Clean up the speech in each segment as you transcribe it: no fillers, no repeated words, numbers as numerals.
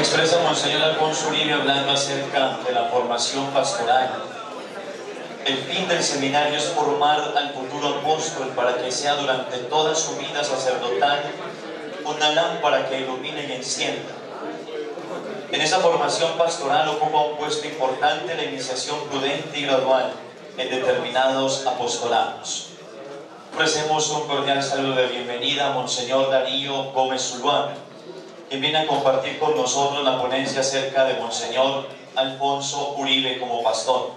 Expresa Monseñor Alfonso Uribe hablando acerca de la formación pastoral. El fin del seminario es formar al futuro apóstol para que sea durante toda su vida sacerdotal una lámpara que ilumine y encienda. En esa formación pastoral ocupa un puesto importante la iniciación prudente y gradual en determinados apostolados. Ofrecemos un cordial saludo de bienvenida a Monseñor Darío Gómez Zuluaga, quien viene a compartir con nosotros la ponencia acerca de Monseñor Alfonso Uribe como pastor.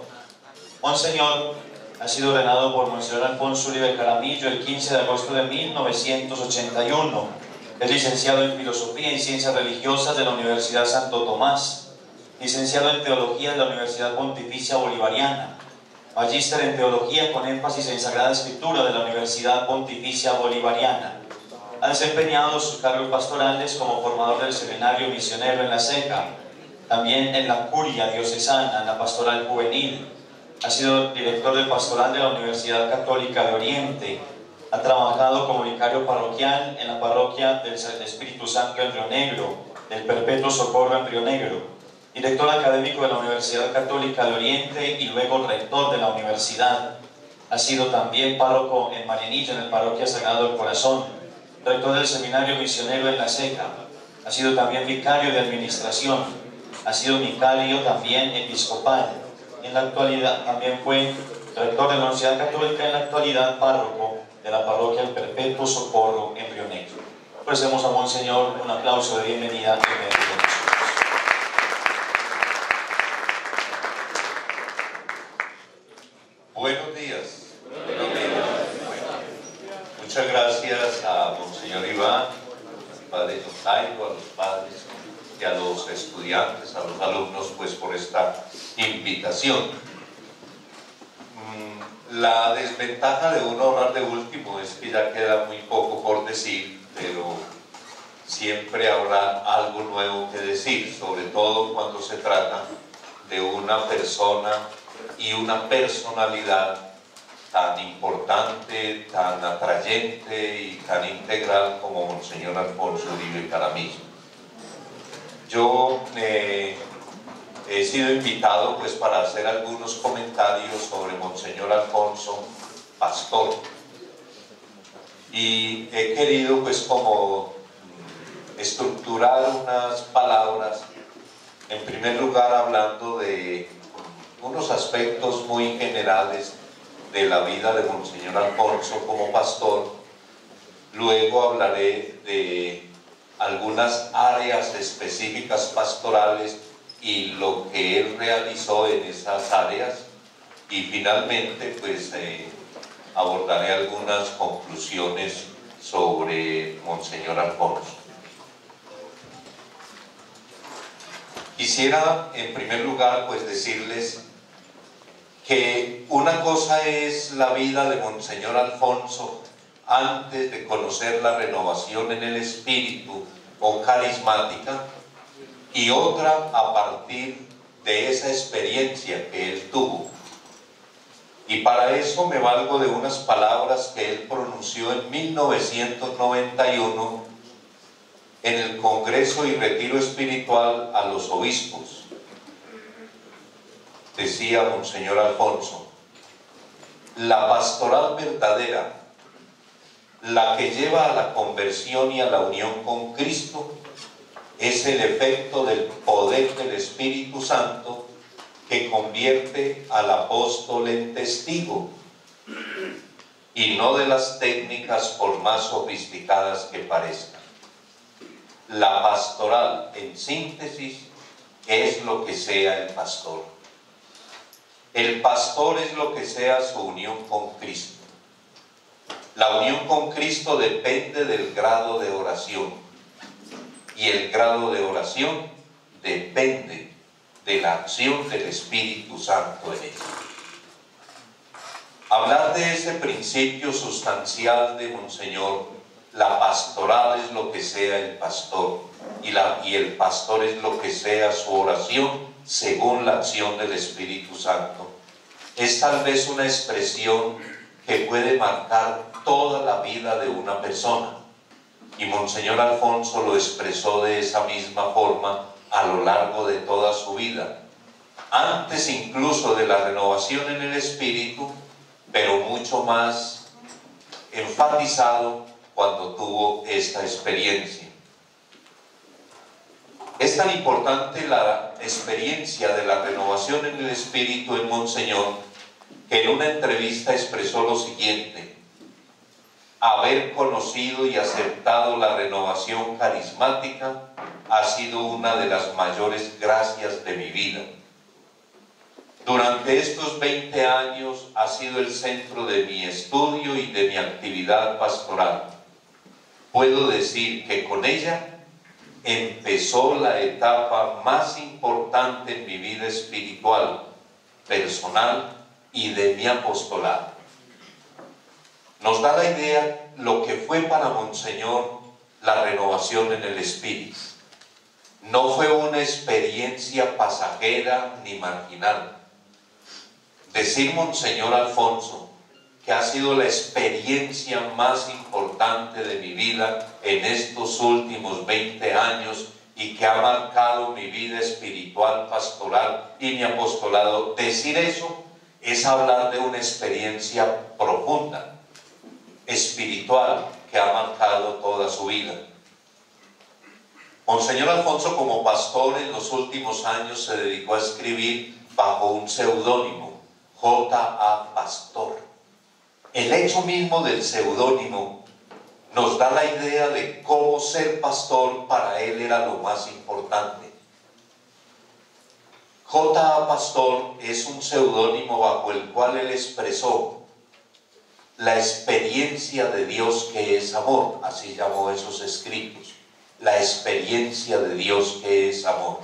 Monseñor ha sido ordenado por Monseñor Alfonso Uribe Caramillo el 15 de agosto de 1981. Es licenciado en Filosofía y Ciencias Religiosas de la Universidad Santo Tomás, licenciado en Teología de la Universidad Pontificia Bolivariana, magíster en Teología con énfasis en Sagrada Escritura de la Universidad Pontificia Bolivariana. Ha desempeñado sus cargos pastorales como formador del Seminario Misionero en La Ceca, también en la Curia Diocesana, en la Pastoral Juvenil. Ha sido director del Pastoral de la Universidad Católica de Oriente. Ha trabajado como vicario parroquial en la parroquia del Espíritu Santo en Río Negro, del Perpetuo Socorro en Río Negro, director académico de la Universidad Católica de Oriente y luego rector de la universidad. Ha sido también párroco en Marianillo, en la parroquia Sagrado del Corazón, rector del Seminario Misionero en La Ceca. Ha sido también vicario de administración. Ha sido vicario también episcopal. En la actualidad también fue rector de la Universidad Católica, en la actualidad párroco de la parroquia del Perpetuo Socorro en Río Negro. Ofrecemos a Monseñor un aplauso de bienvenida en medio de nosotros. Buenos días. Buenos días. Muchas gracias a Monseñor Iván, al Padre Jairo, a los padres y a los estudiantes, a los alumnos, pues por esta invitación. La desventaja de uno hablar de último es que ya queda muy poco por decir, pero siempre habrá algo nuevo que decir, sobre todo cuando se trata de una persona y una personalidad tan importante, tan atrayente y tan integral como Monseñor Alfonso Uribe Caramillo. Yo he sido invitado pues para hacer algunos comentarios sobre Monseñor Alfonso, pastor, y he querido pues como estructurar unas palabras, en primer lugar hablando de unos aspectos muy generales de la vida de Monseñor Alfonso como pastor. Luego hablaré de algunas áreas específicas pastorales y lo que él realizó en esas áreas, y finalmente pues abordaré algunas conclusiones sobre Monseñor Alfonso. Quisiera en primer lugar pues decirles que una cosa es la vida de Monseñor Alfonso antes de conocer la renovación en el espíritu o carismática, y otra a partir de esa experiencia que él tuvo. Y para eso me valgo de unas palabras que él pronunció en 1991 en el Congreso y Retiro Espiritual a los Obispos. Decía Monseñor Alfonso: la pastoral verdadera, la que lleva a la conversión y a la unión con Cristo, es el efecto del poder del Espíritu Santo que convierte al apóstol en testigo, y no de las técnicas por más sofisticadas que parezcan. La pastoral, en síntesis, es lo que sea el pastor. El pastor es lo que sea su unión con Cristo. La unión con Cristo depende del grado de oración, y el grado de oración depende de la acción del Espíritu Santo en ella. Hablar de ese principio sustancial de Monseñor, la pastoral es lo que sea el pastor, y el pastor es lo que sea su oración según la acción del Espíritu Santo, es tal vez una expresión que puede marcar toda la vida de una persona. Y Monseñor Alfonso lo expresó de esa misma forma a lo largo de toda su vida, antes incluso de la renovación en el espíritu, pero mucho más enfatizado cuando tuvo esta experiencia. Es tan importante la experiencia de la renovación en el espíritu en Monseñor, que en una entrevista expresó lo siguiente: haber conocido y aceptado la renovación carismática ha sido una de las mayores gracias de mi vida. Durante estos 20 años ha sido el centro de mi estudio y de mi actividad pastoral. Puedo decir que con ella empezó la etapa más importante en mi vida espiritual, personal y de mi apostolado. Nos da la idea lo que fue para Monseñor la renovación en el espíritu. No fue una experiencia pasajera ni marginal. Decir Monseñor Alfonso que ha sido la experiencia más importante de mi vida en estos últimos 20 años y que ha marcado mi vida espiritual, pastoral y mi apostolado, decir eso es hablar de una experiencia profunda, espiritual, que ha marcado toda su vida. Monseñor Alfonso, como pastor, en los últimos años se dedicó a escribir bajo un seudónimo, J.A. Pastor. El hecho mismo del seudónimo nos da la idea de cómo ser pastor para él era lo más importante. J.A. Pastor es un seudónimo bajo el cual él expresó la experiencia de Dios que es amor, así llamó esos escritos, la experiencia de Dios que es amor.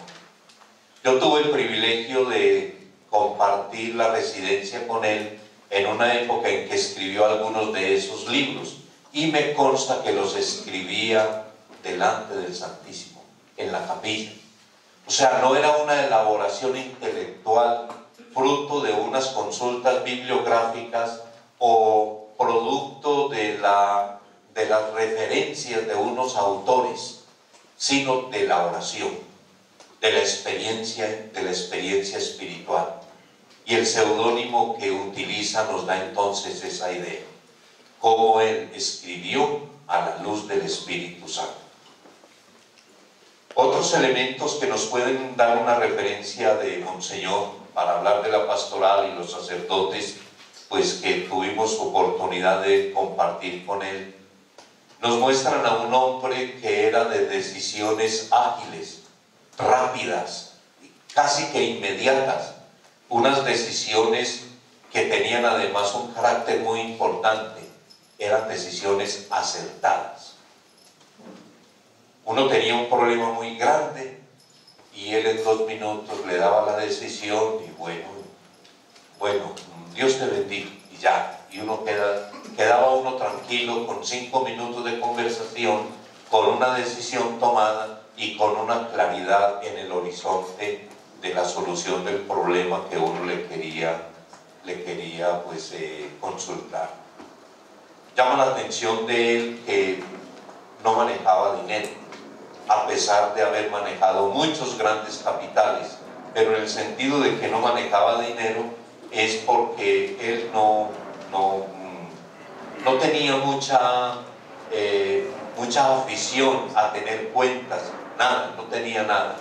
Yo tuve el privilegio de compartir la residencia con él en una época en que escribió algunos de esos libros, y me consta que los escribía delante del Santísimo, en la capilla. O sea, no era una elaboración intelectual fruto de unas consultas bibliográficas o producto de las referencias de unos autores, sino de la oración, de la experiencia espiritual. Y el seudónimo que utiliza nos da entonces esa idea, cómo él escribió a la luz del Espíritu Santo. Otros elementos que nos pueden dar una referencia de Monseñor para hablar de la pastoral y los sacerdotes, pues que tuvimos oportunidad de compartir con él, nos muestran a un hombre que era de decisiones ágiles, rápidas, casi que inmediatas, unas decisiones que tenían además un carácter muy importante, eran decisiones acertadas. Uno tenía un problema muy grande y él en 2 minutos le daba la decisión y bueno, Dios te bendiga y ya, y uno quedaba uno tranquilo con 5 minutos de conversación, con una decisión tomada y con una claridad en el horizonte de la solución del problema que uno le quería consultar. Llama la atención de él que no manejaba dinero, a pesar de haber manejado muchos grandes capitales, pero en el sentido de que no manejaba dinero es porque él no tenía mucha afición a tener cuentas, nada, no tenía nada.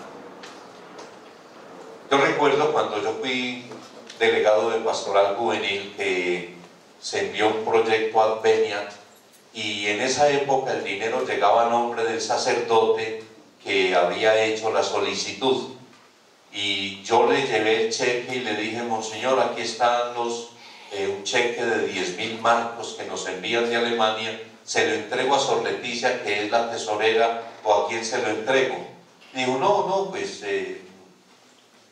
Yo recuerdo cuando yo fui delegado de Pastoral Juvenil que se envió un proyecto a Adveniat, y en esa época el dinero llegaba a nombre del sacerdote que había hecho la solicitud, y yo le llevé el cheque y le dije: Monseñor, aquí están un cheque de 10.000 marcos que nos envían de Alemania, se lo entrego a Sor Leticia, que es la tesorera, o ¿a quién se lo entrego? Digo: pues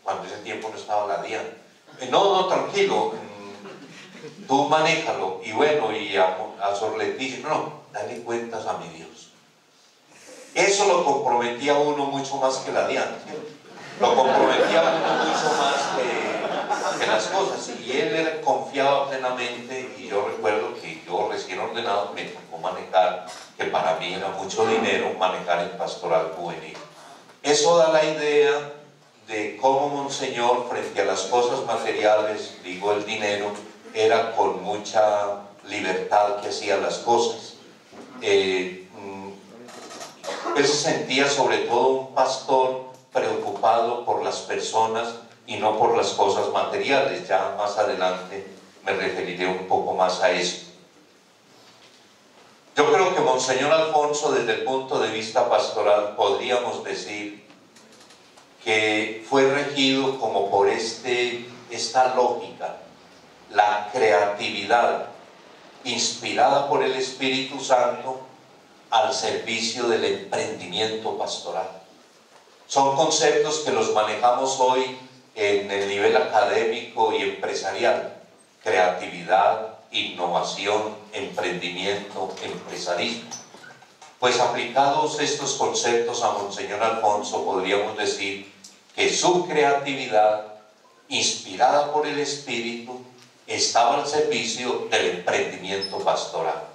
cuando ese tiempo no estaba la DIAN. No, tranquilo, tú manéjalo. Y bueno, y a Sor Leticia, dale cuentas a mi Dios. Eso lo comprometía a uno mucho más que la DIAN, ¿sí? Lo comprometía a uno mucho más que las cosas, y él confiaba plenamente. Y yo recuerdo que yo recién ordenado me tocó manejar, que para mí era mucho dinero, manejar el Pastoral Juvenil. Eso da la idea de cómo Monseñor, frente a las cosas materiales, digo el dinero, era con mucha libertad que hacía las cosas. Él se sentía sobre todo un pastor preocupado por las personas y no por las cosas materiales. Ya más adelante me referiré un poco más a eso. Yo creo que Monseñor Alfonso, desde el punto de vista pastoral, podríamos decir que fue regido como por esta lógica, la creatividad inspirada por el Espíritu Santo al servicio del emprendimiento pastoral. Son conceptos que los manejamos hoy en el nivel académico y empresarial: creatividad, innovación, emprendimiento, empresarismo. Pues aplicados estos conceptos a Monseñor Alfonso, podríamos decir que su creatividad, inspirada por el Espíritu, estaba al servicio del emprendimiento pastoral.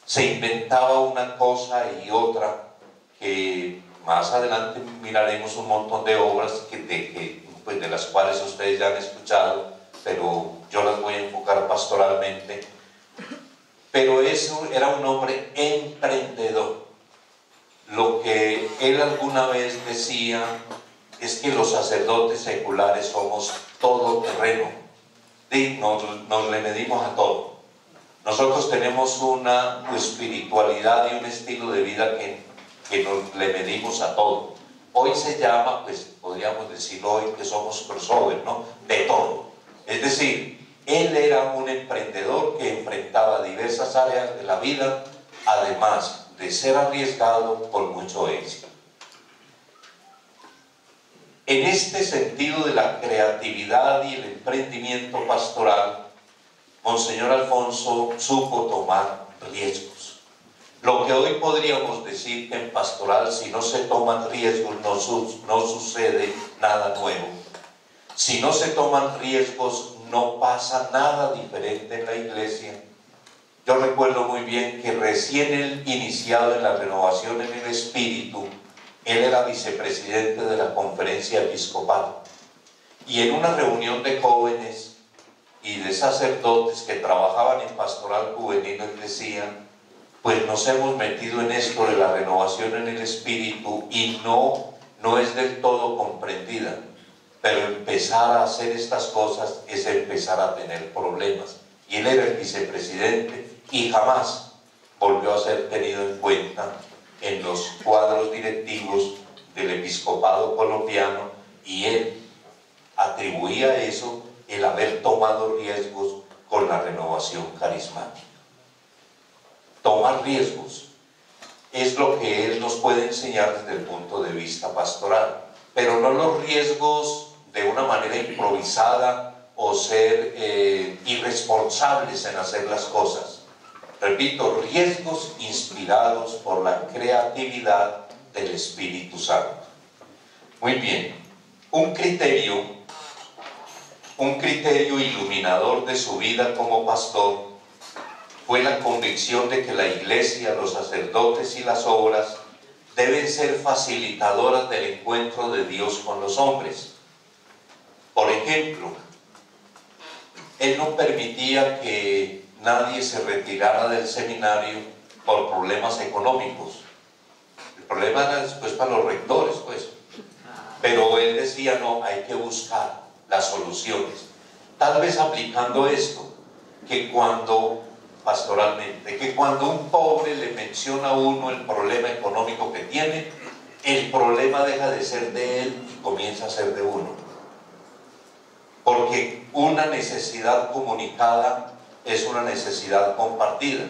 Se inventaba una cosa y otra, que más adelante miraremos un montón de obras de las cuales ustedes ya han escuchado, pero yo las voy a enfocar pastoralmente. Pero eso era un hombre emprendedor. Lo que él alguna vez decía es que los sacerdotes seculares somos todoterreno. Nos le medimos a todo. Nosotros tenemos una espiritualidad y un estilo de vida que nos le medimos a todo. Hoy se llama, pues podríamos decir hoy que somos crossover, ¿no? De todo. Es decir, él era un emprendedor que enfrentaba diversas áreas de la vida, además de ser arriesgado con mucho éxito. En este sentido de la creatividad y el emprendimiento pastoral, Monseñor Alfonso supo tomar riesgos. Lo que hoy podríamos decir que en pastoral, si no se toman riesgos, no sucede nada nuevo. Si no se toman riesgos, no pasa nada diferente en la iglesia. Yo recuerdo muy bien que recién él iniciado en la renovación en el Espíritu, él era vicepresidente de la Conferencia Episcopal. Y en una reunión de jóvenes y de sacerdotes que trabajaban en pastoral juvenil, él decía: pues nos hemos metido en esto de la renovación en el Espíritu y no es del todo comprendida. Pero empezar a hacer estas cosas es empezar a tener problemas. Y él era el vicepresidente y jamás volvió a ser tenido en cuenta en los cuadros directivos del episcopado colombiano, y él atribuía a eso el haber tomado riesgos con la renovación carismática. Tomar riesgos es lo que él nos puede enseñar desde el punto de vista pastoral, pero no los riesgos de una manera improvisada o ser irresponsables en hacer las cosas. Repito, riesgos inspirados por la creatividad del Espíritu Santo. Muy bien, un criterio iluminador de su vida como pastor fue la convicción de que la iglesia, los sacerdotes y las obras deben ser facilitadoras del encuentro de Dios con los hombres. Por ejemplo, él no permitía que nadie se retirara del seminario por problemas económicos. El problema era después para los rectores, pues. Pero él decía: no, hay que buscar las soluciones. Tal vez aplicando esto, que cuando un pobre le menciona a uno el problema económico que tiene, el problema deja de ser de él y comienza a ser de uno. Porque una necesidad comunicada es una necesidad compartida.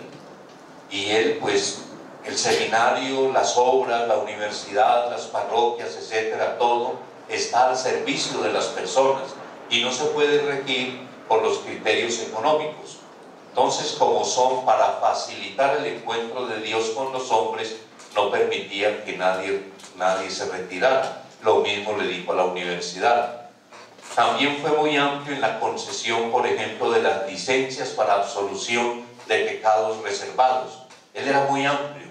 Y él, pues, el seminario, las obras, la universidad, las parroquias, etcétera, todo está al servicio de las personas y no se puede regir por los criterios económicos. Entonces, como son para facilitar el encuentro de Dios con los hombres, no permitía que nadie se retirara. Lo mismo le dijo a la universidad. También fue muy amplio en la concesión, por ejemplo, de las licencias para absolución de pecados reservados. Él era muy amplio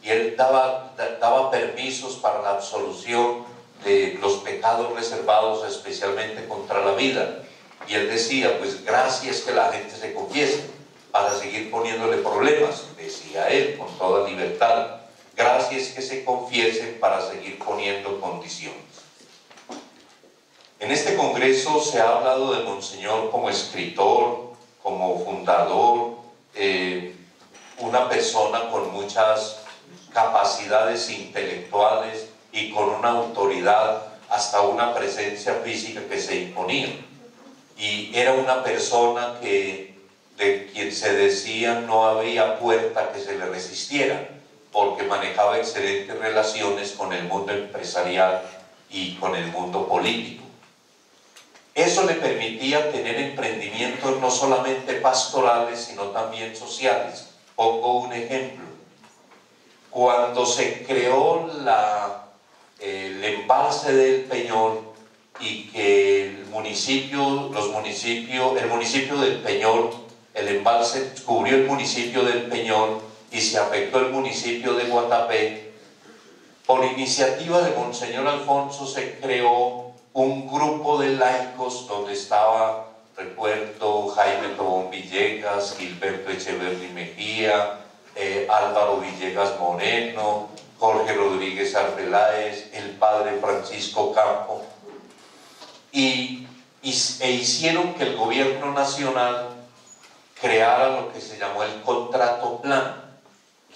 y él daba permisos para la absolución de los pecados reservados especialmente contra la vida. Y él decía, pues gracias que la gente se confiese para seguir poniéndole problemas, decía él con toda libertad. Gracias que se confiesen para seguir poniendo condiciones. En este congreso se ha hablado de Monseñor como escritor, como fundador, una persona con muchas capacidades intelectuales y con una autoridad, hasta una presencia física que se imponía. Y era una persona de quien se decía no había puerta que se le resistiera, porque manejaba excelentes relaciones con el mundo empresarial y con el mundo político. Eso le permitía tener emprendimientos no solamente pastorales, sino también sociales. Pongo un ejemplo. Cuando se creó el embalse del Peñol y que el municipio del Peñol, el embalse cubrió el municipio del Peñol y se afectó el municipio de Guatapé, por iniciativa de Monseñor Alfonso se creó un grupo de laicos donde estaba, recuerdo, Jaime Tobón Villegas, Gilberto Echeverri Mejía, Álvaro Villegas Moreno, Jorge Rodríguez Arbeláez, el padre Francisco Campo, e hicieron que el gobierno nacional creara lo que se llamó el contrato plan,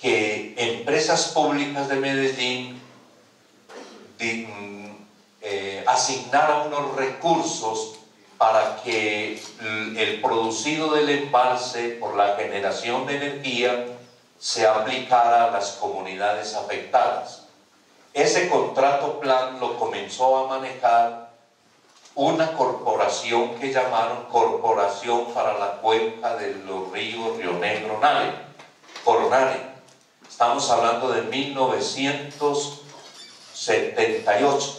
que empresas públicas de Medellín asignara unos recursos para que el producido del embalse por la generación de energía se aplicara a las comunidades afectadas. Ese contrato plan lo comenzó a manejar una corporación que llamaron Corporación para la Cuenca de los Ríos Río Negro Cornare. Estamos hablando de 1978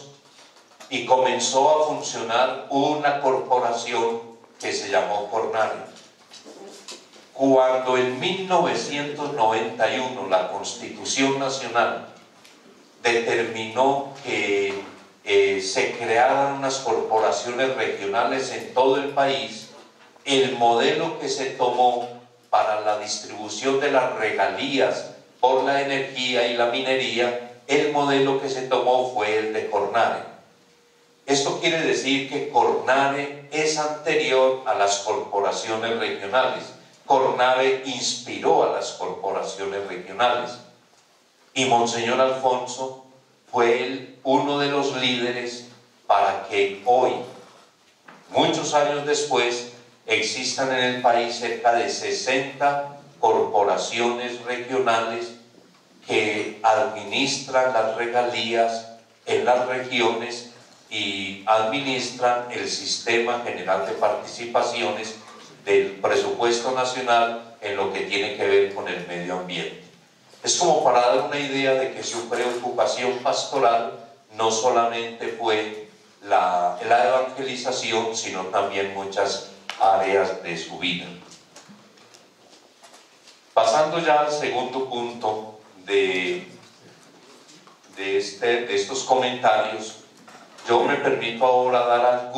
y comenzó a funcionar una corporación que se llamó Cornare. Cuando en 1991 la Constitución Nacional determinó que se crearan unas corporaciones regionales en todo el país, el modelo que se tomó para la distribución de las regalías por la energía y la minería, el modelo que se tomó fue el de Cornare. Esto quiere decir que Cornare es anterior a las corporaciones regionales. Cornare inspiró a las corporaciones regionales. Y Monseñor Alfonso fue uno de los líderes para que hoy, muchos años después, existan en el país cerca de 60 corporaciones regionales que administran las regalías en las regiones y administran el sistema general de participaciones del presupuesto nacional en lo que tiene que ver con el medio ambiente. Es como para dar una idea de que su preocupación pastoral no solamente fue la evangelización, sino también muchas áreas de su vida. Pasando ya al segundo punto de estos comentarios, yo me permito ahora dar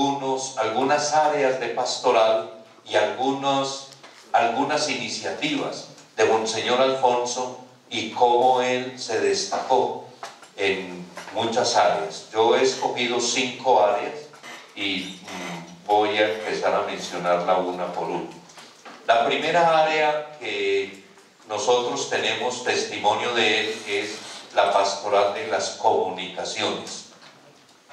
algunas áreas de pastoral y algunas iniciativas de Monseñor Alfonso y cómo él se destacó en muchas áreas. Yo he escogido 5 áreas y voy a empezar a mencionarla una por una. La primera área que nosotros tenemos testimonio de él es la pastoral de las comunicaciones.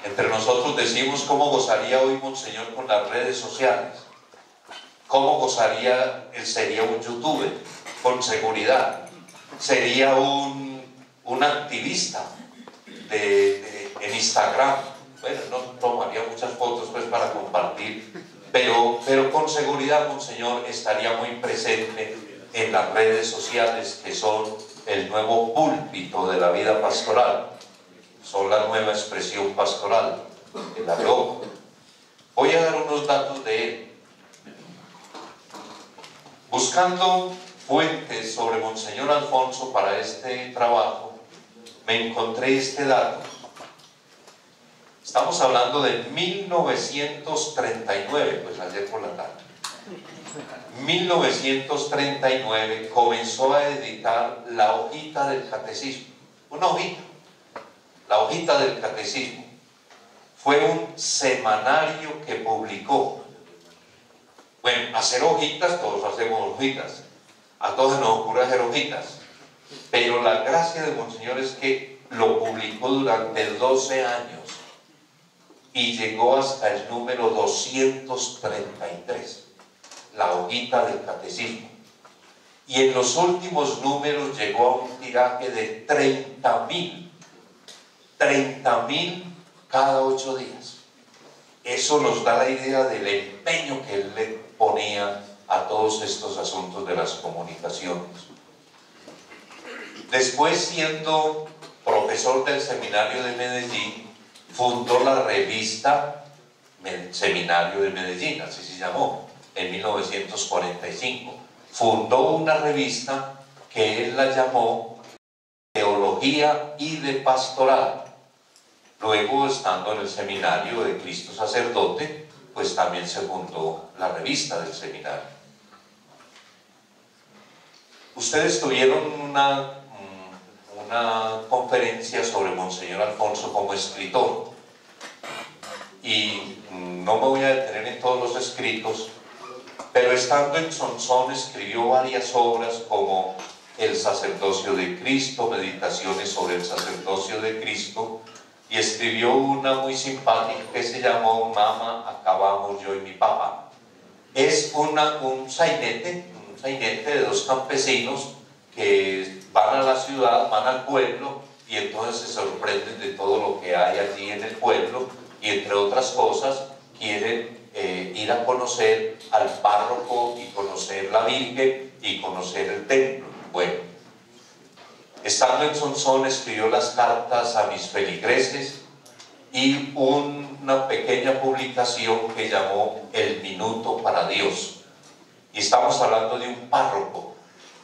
Entre nosotros decimos cómo gozaría hoy Monseñor con las redes sociales, cómo gozaría, él sería un youtuber, con seguridad, sería un activista en Instagram. Bueno, no tomaría muchas fotos pues para compartir, pero con seguridad Monseñor estaría muy presente en las redes sociales, que son el nuevo púlpito de la vida pastoral, son la nueva expresión pastoral, el arrojo. Voy a dar unos datos de él. Buscando fuentes sobre Monseñor Alfonso para este trabajo, me encontré este dato. Estamos hablando de 1939, pues ayer por la tarde. 1939 comenzó a editar la hojita del catecismo. Una hojita, la hojita del catecismo. Fue un semanario que publicó. Bueno, hacer hojitas, todos hacemos hojitas. A todos nos ocurre hacer hojitas. Pero la gracia de Monseñor es que lo publicó durante 12 años y llegó hasta el número 233, la hojita del catecismo. Y en los últimos números llegó a un tiraje de 30.000 cada 8 días. Eso nos da la idea del empeño que él le ponía a todos estos asuntos de las comunicaciones. Después, siendo profesor del Seminario de Medellín, fundó la revista Seminario de Medellín, así se llamó, en 1945. Fundó una revista que él la llamó Teología y de Pastoral. Luego, estando en el Seminario de Cristo Sacerdote, pues también se fundó la revista del seminario. Ustedes tuvieron una conferencia sobre Monseñor Alfonso como escritor, y no me voy a detener en todos los escritos, pero estando en Sonsón escribió varias obras como El sacerdocio de Cristo, Meditaciones sobre el sacerdocio de Cristo, y escribió una muy simpática que se llamó Mama, acabamos yo y mi papá. Es un sainete de dos campesinos que van a la ciudad, van al pueblo, y entonces se sorprenden de todo lo que hay allí en el pueblo, y entre otras cosas quieren ir a conocer al párroco y conocer la Virgen y conocer el templo. Bueno, estando en Sonsón escribió las cartas a mis feligreses y una pequeña publicación que llamó El Minuto para Dios. Y estamos hablando de un párroco,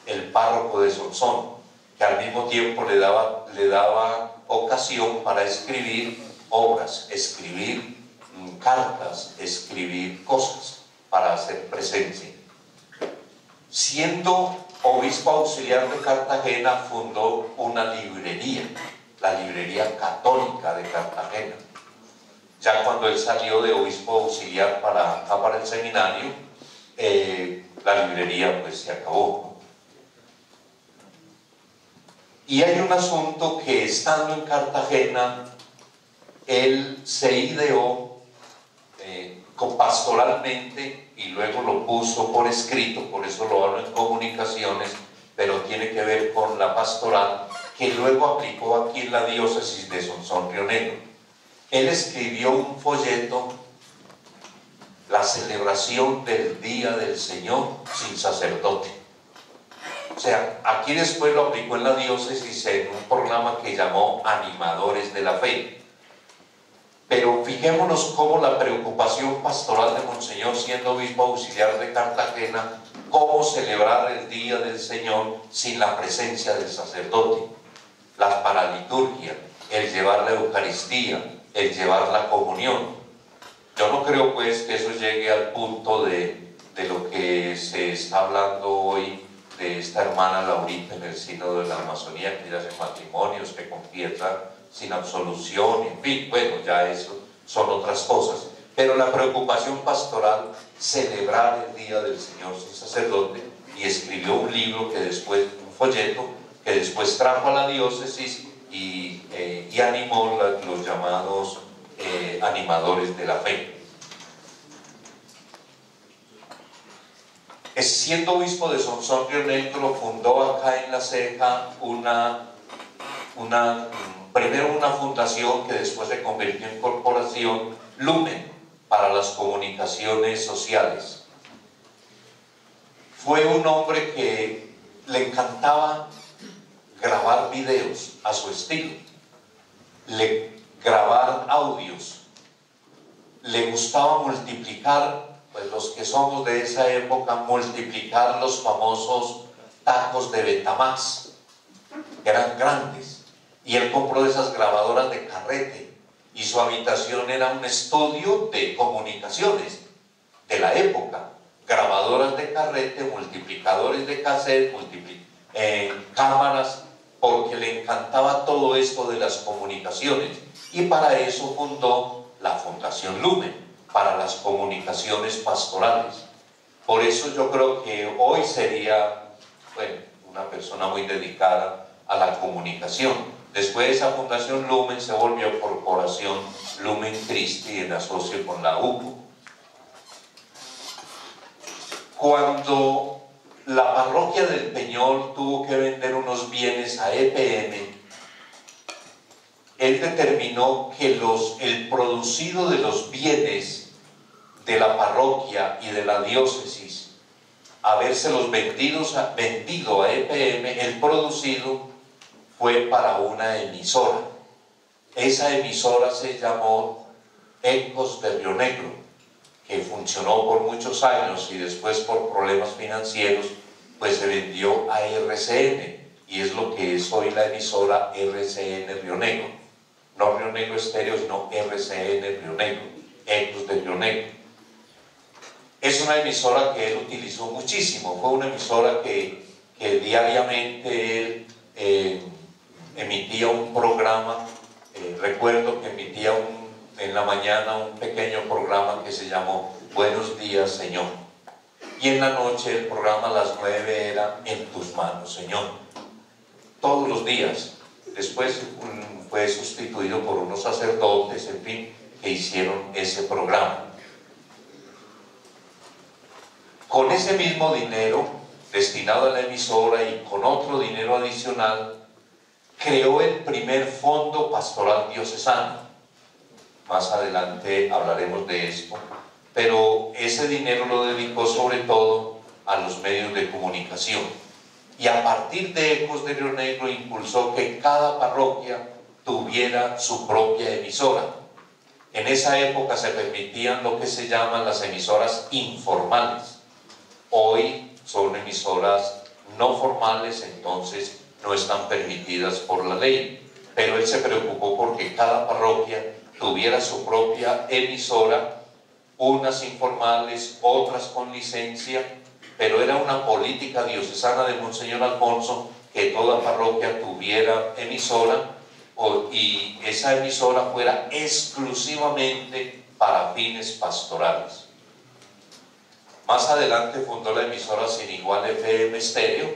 el párroco de Sonsón, que al mismo tiempo le daba ocasión para escribir obras, escribir cartas, escribir cosas para hacer presencia. Siendo obispo auxiliar de Cartagena, fundó una librería, la Librería Católica de Cartagena. Ya cuando él salió de obispo auxiliar para el seminario, la librería pues se acabó. Y hay un asunto que, estando en Cartagena, él se ideó pastoralmente, y luego lo puso por escrito, por eso lo hablo en comunicaciones, pero tiene que ver con la pastoral, que luego aplicó aquí en la diócesis de Sonsón Río Negro. Él escribió un folleto, La celebración del Día del Señor sin sacerdote. O sea, aquí después lo aplicó en la diócesis en un programa que llamó Animadores de la Fe. Pero fijémonos cómo la preocupación pastoral de Monseñor, siendo obispo auxiliar de Cartagena, cómo celebrar el Día del Señor sin la presencia del sacerdote. La paraliturgia, el llevar la Eucaristía, el llevar la comunión. Yo no creo pues que eso llegue al punto de lo que se está hablando hoy de esta hermana Laurita en el sínodo de la Amazonía, que hace matrimonios, que confiesan sin absolución, en fin, bueno, ya eso son otras cosas. Pero la preocupación pastoral, celebrar el Día del Señor sin sacerdote, y escribió un libro que después, un folleto, que después trajo a la diócesis y animó los llamados animadores de la fe. Siendo obispo de Sonsón Río Negro, fundó acá en La Ceja primero una fundación que después se convirtió en corporación, Lumen, para las comunicaciones sociales. Fue un hombre que le encantaba grabar videos a su estilo, grabar audios, le gustaba multiplicar, pues los que somos de esa época, multiplicar los famosos tacos de Betamax, que eran grandes, y él compró de esas grabadoras de carrete y su habitación era un estudio de comunicaciones de la época, grabadoras de carrete, multiplicadores de cassette, cámaras, porque le encantaba todo esto de las comunicaciones, y para eso fundó la Fundación Lumen, para las comunicaciones pastorales. Por eso yo creo que hoy sería, bueno, una persona muy dedicada a la comunicación. Después de esa Fundación Lumen se volvió Corporación Lumen Christi en asocio con la UCO. Cuando la parroquia del Peñol tuvo que vender unos bienes a EPM, él determinó que el producido de los bienes de la parroquia y de la diócesis, habérselos vendido a EPM, el producido fue para una emisora. Esa emisora se llamó Ecos de Río Negro, que funcionó por muchos años y después por problemas financieros pues se vendió a RCN, y es lo que es hoy la emisora RCN Río Negro, no Río Negro Estéreo, sino RCN Río Negro, Ecos de Río Negro. Es una emisora que él utilizó muchísimo, fue una emisora que diariamente él emitía un programa. Recuerdo que emitía en la mañana un pequeño programa que se llamó Buenos Días, Señor, y en la noche el programa a las 9 era En tus manos, Señor, todos los días. Después fue sustituido por unos sacerdotes, en fin, que hicieron ese programa. Con ese mismo dinero destinado a la emisora y con otro dinero adicional, creó el primer fondo pastoral diocesano. Más adelante hablaremos de esto, pero ese dinero lo dedicó sobre todo a los medios de comunicación, y a partir de Ecos de Río Negro impulsó que cada parroquia tuviera su propia emisora. En esa época se permitían lo que se llaman las emisoras informales. Hoy son emisoras no formales, entonces no están permitidas por la ley, pero él se preocupó porque cada parroquia tuviera su propia emisora, unas informales, otras con licencia, pero era una política diocesana de Monseñor Alfonso que toda parroquia tuviera emisora, y esa emisora fuera exclusivamente para fines pastorales. Más adelante fundó la emisora Sin Igual FM Estéreo,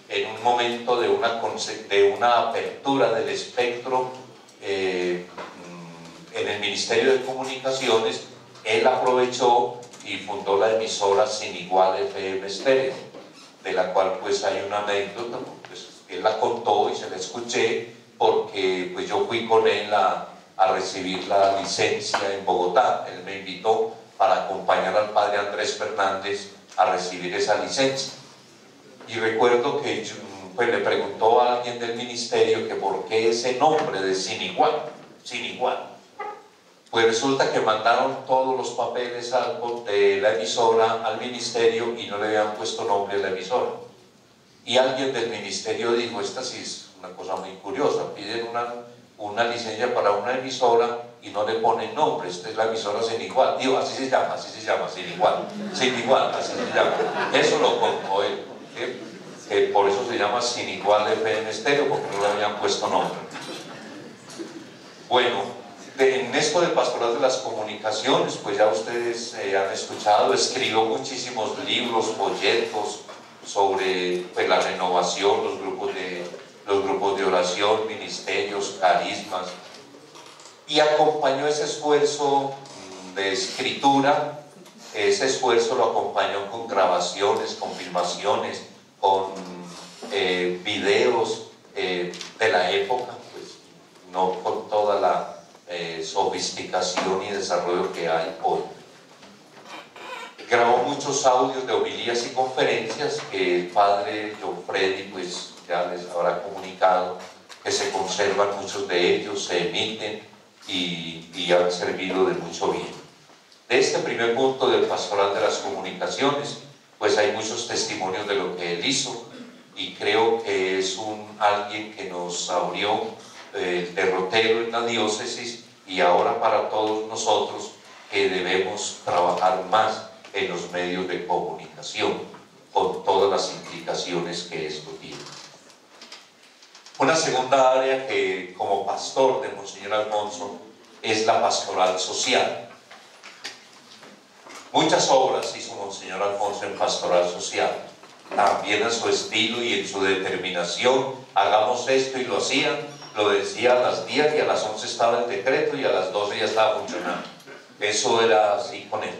en un momento de una apertura del espectro en el Ministerio de Comunicaciones. Él aprovechó y fundó la emisora Sin Igual FM Estéreo, de la cual pues hay una anécdota, pues él la contó y se la escuché porque pues yo fui con él a recibir la licencia en Bogotá. Él me invitó para acompañar al padre Andrés Fernández a recibir esa licencia. Y recuerdo que pues, le preguntó a alguien del ministerio que por qué ese nombre de Sin Igual, Sin Igual. Pues resulta que mandaron todos los papeles de la emisora al ministerio y no le habían puesto nombre a la emisora. Y alguien del ministerio dijo, esta sí es una cosa muy curiosa, piden una licencia para una emisora y no le ponen nombre. Esta es la emisora Sin Igual. Digo, así se llama, Sin Igual. Sin Igual, así se llama. Eso lo contó él. Por eso se llama Sin Igual FM Estéreo, porque no le habían puesto nombre. Bueno, en esto de pastoral de las comunicaciones, pues ya ustedes han escuchado, escribió muchísimos libros, folletos sobre pues, la renovación, los grupos de oración, ministerios, carismas, y acompañó ese esfuerzo de escritura. Ese esfuerzo lo acompañó con grabaciones, con filmaciones, con videos de la época, pues no con toda la sofisticación y desarrollo que hay hoy. Grabó muchos audios de homilías y conferencias que el padre John Freddy pues ya les habrá comunicado, que se conservan muchos de ellos, se emiten y han servido de mucho bien. De este primer punto del pastoral de las comunicaciones, pues hay muchos testimonios de lo que él hizo, y creo que es alguien que nos abrió el derrotero en la diócesis, y ahora para todos nosotros que debemos trabajar más en los medios de comunicación, con todas las implicaciones que esto tiene. Una segunda área que como pastor de Monseñor Alfonso es la pastoral social. Muchas obras hizo Monseñor Alfonso en pastoral social, también a su estilo y en su determinación. Hagamos esto, y lo hacían, lo decía a las 10 y a las 11 estaba el decreto y a las 12 ya estaba funcionando. Eso era así con él.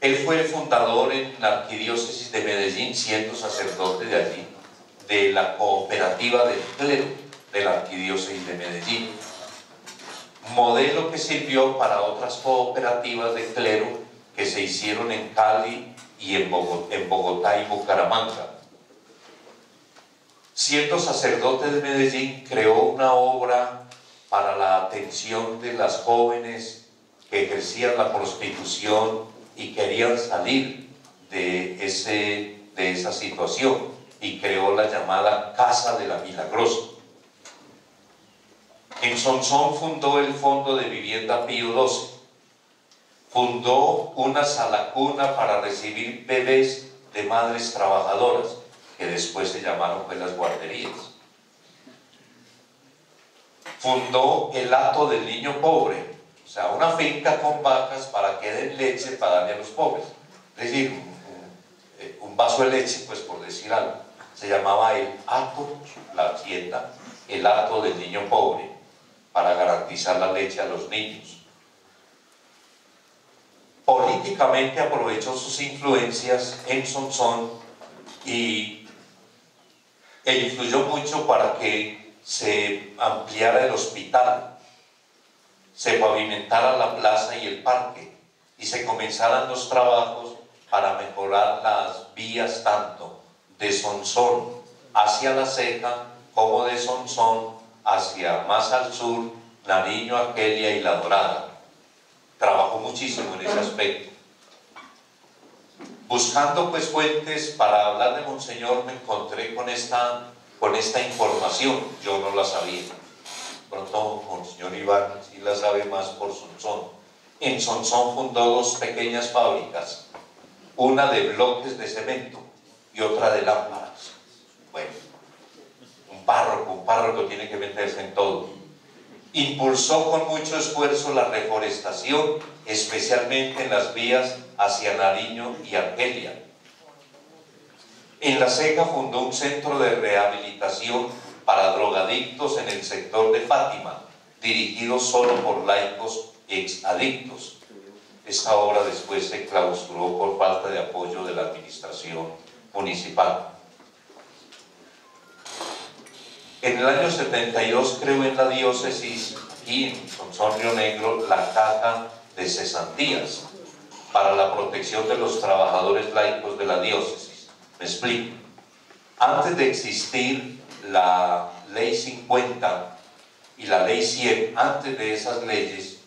Él fue el fundador en la arquidiócesis de Medellín, siendo sacerdote de allí, de la cooperativa del clero de la arquidiócesis de Medellín, modelo que sirvió para otras cooperativas de clero que se hicieron en Cali y en Bogotá y Bucaramanga. Siendo sacerdote de Medellín, creó una obra para la atención de las jóvenes que ejercían la prostitución y querían salir de esa situación, y creó la llamada Casa de la Milagrosa. En Sonsón fundó el Fondo de Vivienda Pío XII, fundó una sala cuna para recibir bebés de madres trabajadoras, que después se llamaron pues las guarderías. Fundó el hato del niño pobre, o sea, una finca con vacas para que den leche para darle a los pobres. Es decir, un vaso de leche, pues por decir algo. Se llamaba el hato, la hacienda, el hato del niño pobre, para garantizar la leche a los niños. Políticamente aprovechó sus influencias en Sonsón e influyó mucho para que se ampliara el hospital, se pavimentara la plaza y el parque, y se comenzaran los trabajos para mejorar las vías tanto de Sonsón hacia La Ceja como de Sonsón hacia más al sur, Nariño, Argelia y La Dorada. Trabajó muchísimo en ese aspecto. Buscando pues fuentes para hablar de Monseñor, me encontré con esta información. Yo no la sabía. Pronto Monseñor Iván sí la sabe más por Sonsón. En Sonsón fundó dos pequeñas fábricas, una de bloques de cemento y otra de lámparas. Bueno, un párroco tiene que meterse en todo. Impulsó con mucho esfuerzo la reforestación, especialmente en las vías hacia Nariño y Argelia. En La Ceja fundó un centro de rehabilitación para drogadictos en el sector de Fátima, dirigido solo por laicos exadictos. Esta obra después se clausuró por falta de apoyo de la administración municipal. En el año 72 creó en la diócesis y en Sonsón Río Negro la Caja de Cesantías para la protección de los trabajadores laicos de la diócesis. Me explico. Antes de existir la Ley 50 y la Ley 100, antes de esas leyes,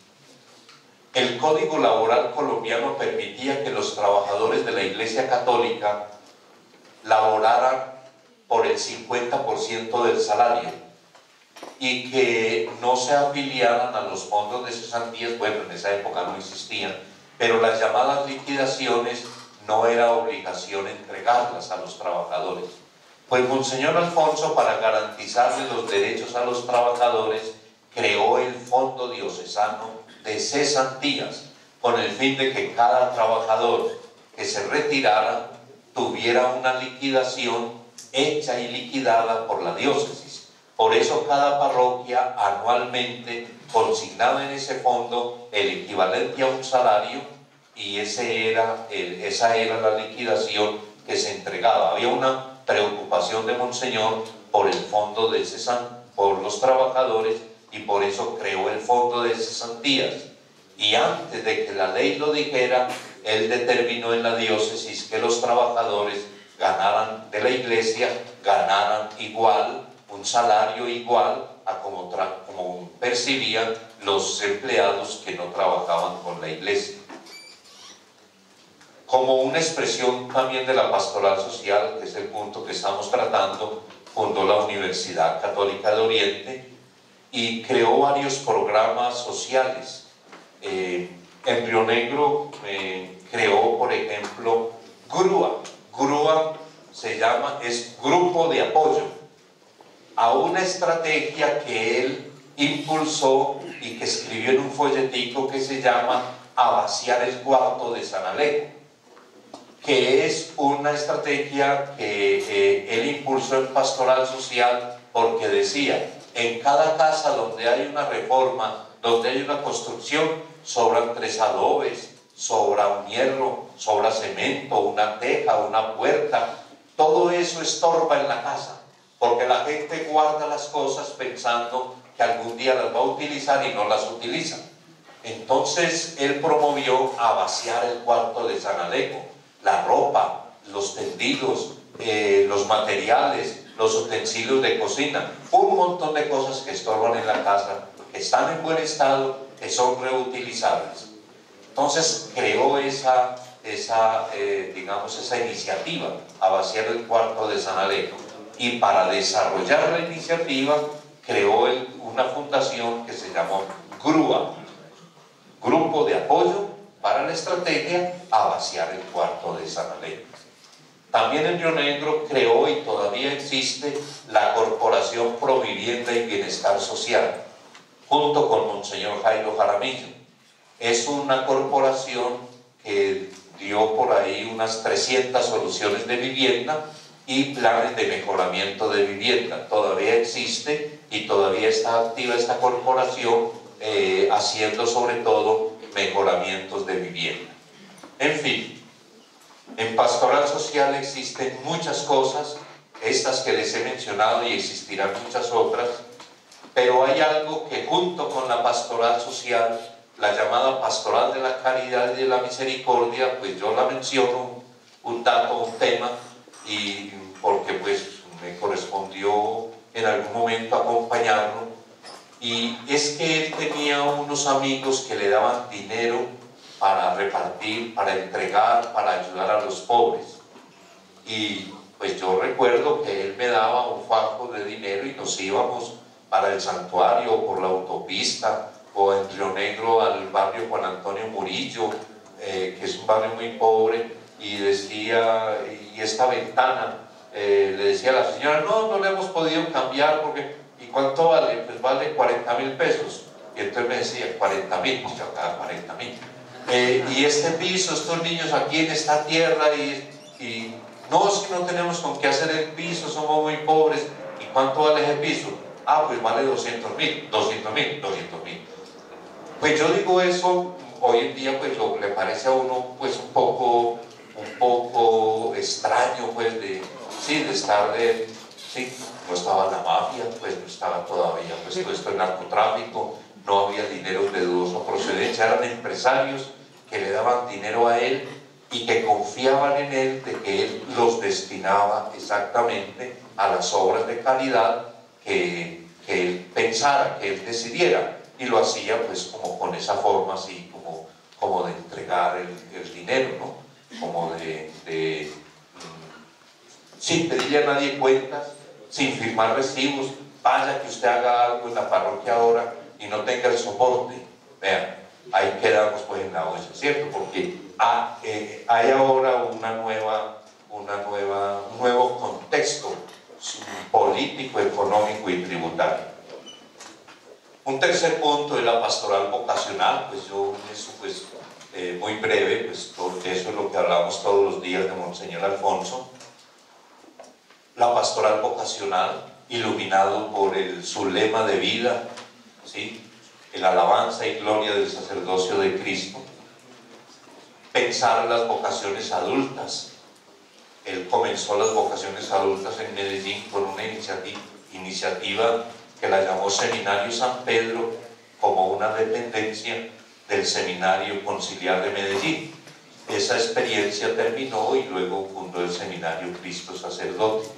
el Código Laboral colombiano permitía que los trabajadores de la Iglesia Católica laboraran por el 50% del salario y que no se afiliaran a los fondos de cesantías. Bueno, en esa época no existían, pero las llamadas liquidaciones no era obligación entregarlas a los trabajadores. Pues Monseñor Alfonso, para garantizarle los derechos a los trabajadores, creó el Fondo Diocesano de Cesantías, con el fin de que cada trabajador que se retirara tuviera una liquidación hecha y liquidada por la diócesis. Por eso cada parroquia anualmente consignaba en ese fondo el equivalente a un salario, y esa era la liquidación que se entregaba. Había una preocupación de Monseñor por el fondo de por los trabajadores, y por eso creó el Fondo de Cesantías. Y antes de que la ley lo dijera, él determinó en la diócesis que los trabajadores de la iglesia ganaran igual, un salario igual a como percibían los empleados que no trabajaban con la iglesia. Como una expresión también de la pastoral social, que es el punto que estamos tratando, fundó la Universidad Universidad Católica de Oriente y creó varios programas sociales. En Río Negro creó, por ejemplo, GRUA. GRUA es Grupo de Apoyo a una estrategia que él impulsó y que escribió en un folletico que se llama A vaciar el cuarto de San Alejo, que es una estrategia que él impulsó en Pastoral Social, porque decía: en cada casa donde hay una reforma, donde hay una construcción, sobran 3 adobes, sobra un hierro, sobra cemento, una teja, una puerta. Todo eso estorba en la casa, porque la gente guarda las cosas pensando que algún día las va a utilizar y no las utiliza. Entonces él promovió a vaciar el cuarto de San Alejo, la ropa, los tendidos, los materiales, los utensilios de cocina, un montón de cosas que estorban en la casa, que están en buen estado, que son reutilizables. Entonces creó esa iniciativa, a vaciar el cuarto de San Alejo, y para desarrollar la iniciativa creó una fundación que se llamó GRUA, Grupo de Apoyo para la Estrategia a Vaciar el Cuarto de San Alejo. También en Río Negro creó y todavía existe la Corporación Provivienda y Bienestar Social, junto con Monseñor Jairo Jaramillo. Es una corporación que dio por ahí unas 300 soluciones de vivienda y planes de mejoramiento de vivienda. Todavía existe y todavía está activa esta corporación, haciendo sobre todo mejoramientos de vivienda. En fin, en Pastoral Social existen muchas cosas, estas que les he mencionado, y existirán muchas otras, pero hay algo que junto con la Pastoral Social, la llamada Pastoral de la Caridad y de la Misericordia, pues yo la menciono, un dato, un tema, y porque pues me correspondió en algún momento acompañarlo. Y es que él tenía unos amigos que le daban dinero para repartir, para entregar, para ayudar a los pobres. Y pues yo recuerdo que él me daba un fajo de dinero y nos íbamos para el santuario o por la autopista, o en Río Negro al barrio Juan Antonio Murillo, que es un barrio muy pobre, y decía, y esta ventana, le decía a la señora: no la hemos podido cambiar porque... ¿Y cuánto vale? Pues vale 40.000 pesos. Y entonces me decía: 40.000, pues yo pagaba 40.000. Y este piso, estos niños aquí en esta tierra, y no, es que no tenemos con qué hacer el piso, somos muy pobres. ¿Y cuánto vale ese piso? Pues vale 200.000. Pues yo digo eso, hoy en día pues le parece a uno pues un poco extraño, pues de estar no estaba la mafia, pues no estaba todavía pues todo esto, el narcotráfico, no había dinero de dudosa procedencia, eran empresarios que le daban dinero a él y que confiaban en él, de que él los destinaba exactamente a las obras de caridad que él pensara, que él decidiera, y lo hacía pues como con esa forma así como de entregar el dinero, ¿no? Como sin pedirle a nadie cuentas, sin firmar recibos. Vaya que usted haga algo en la parroquia ahora y no tenga el soporte, vean, ahí quedamos pues en la olla, ¿cierto? Porque hay ahora un nuevo contexto político, económico y tributario. Un tercer punto es la pastoral vocacional. Pues yo eso pues muy breve, pues porque eso es lo que hablamos todos los días de Monseñor Alfonso. La pastoral vocacional, iluminado por su lema de vida, ¿sí? El alabanza y gloria del sacerdocio de Cristo. Pensar las vocaciones adultas. Él comenzó las vocaciones adultas en Medellín con una iniciativa que la llamó Seminario San Pedro, como una dependencia del Seminario Conciliar de Medellín. Esa experiencia terminó y luego fundó el Seminario Cristo Sacerdote.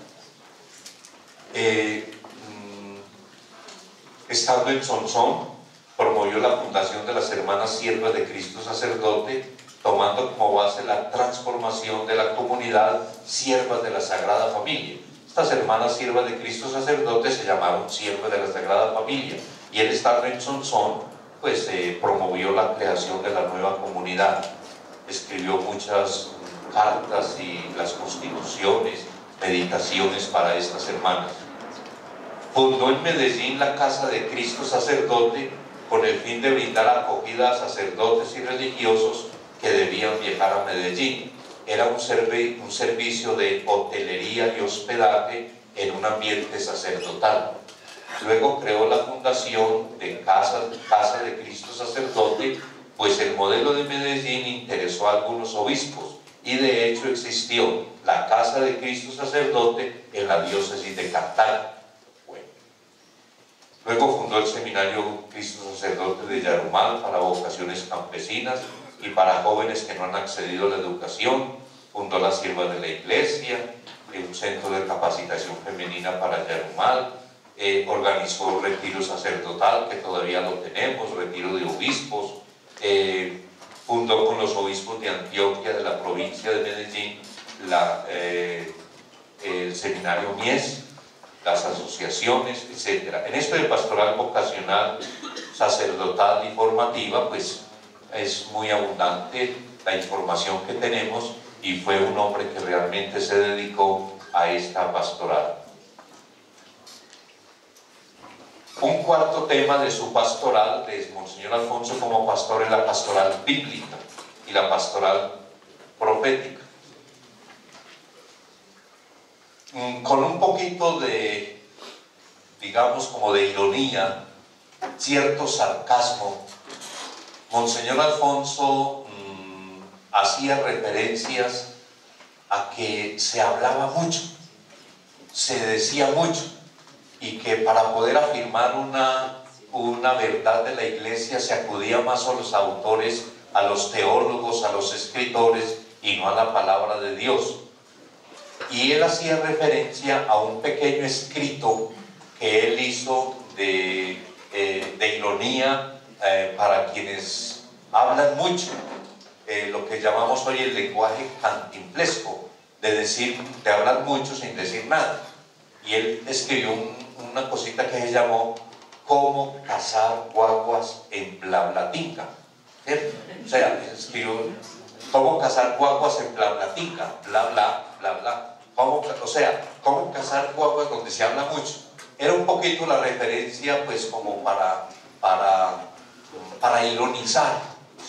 Estando en Sonsón, promovió la fundación de las Hermanas Siervas de Cristo Sacerdote, tomando como base la transformación de la comunidad Siervas de la Sagrada Familia. Estas hermanas siervas de Cristo sacerdote se llamaron siervas de la Sagrada Familia, y él, estando en Sonsón, pues promovió la creación de la nueva comunidad. Escribió muchas cartas y las constituciones, meditaciones para estas hermanas. Fundó en Medellín la Casa de Cristo Sacerdote con el fin de brindar acogida a sacerdotes y religiosos que debían viajar a Medellín. Era un servicio de hotelería y hospedaje en un ambiente sacerdotal. Luego creó la fundación de Casa de Cristo Sacerdote, pues el modelo de Medellín interesó a algunos obispos, y de hecho existió la Casa de Cristo Sacerdote en la diócesis de Cartago. Luego fundó el Seminario Cristo Sacerdote de Yarumal para vocaciones campesinas y para jóvenes que no han accedido a la educación. Fundó las Siervas de la Iglesia, un centro de capacitación femenina para Yarumal. Organizó retiro sacerdotal, que todavía lo tenemos, retiro de obispos. Fundó con los obispos de Antioquia, de la provincia de Medellín, el Seminario Mies, las asociaciones, etc. En esto de pastoral vocacional, sacerdotal y formativa, pues es muy abundante la información que tenemos, y fue un hombre que realmente se dedicó a esta pastoral. Un cuarto tema de su pastoral de Monseñor Alfonso como pastor es la pastoral bíblica y la pastoral profética. Con un poquito de, digamos, como de ironía, cierto sarcasmo, Monseñor Alfonso hacía referencias a que se hablaba mucho, se decía mucho, y que para poder afirmar una verdad de la Iglesia se acudía más a los autores, a los teólogos, a los escritores, y no a la palabra de Dios. Y él hacía referencia a un pequeño escrito que él hizo de ironía para quienes hablan mucho, lo que llamamos hoy el lenguaje cantinflesco, de hablar mucho sin decir nada. Y él escribió una cosita que se llamó "Cómo cazar guaguas en Blablatinga". O sea, escribió "Cómo cazar guaguas en Blablatinga", bla bla bla bla. O sea, cómo cazar guaguas donde se habla mucho. Era un poquito la referencia, pues, como para ironizar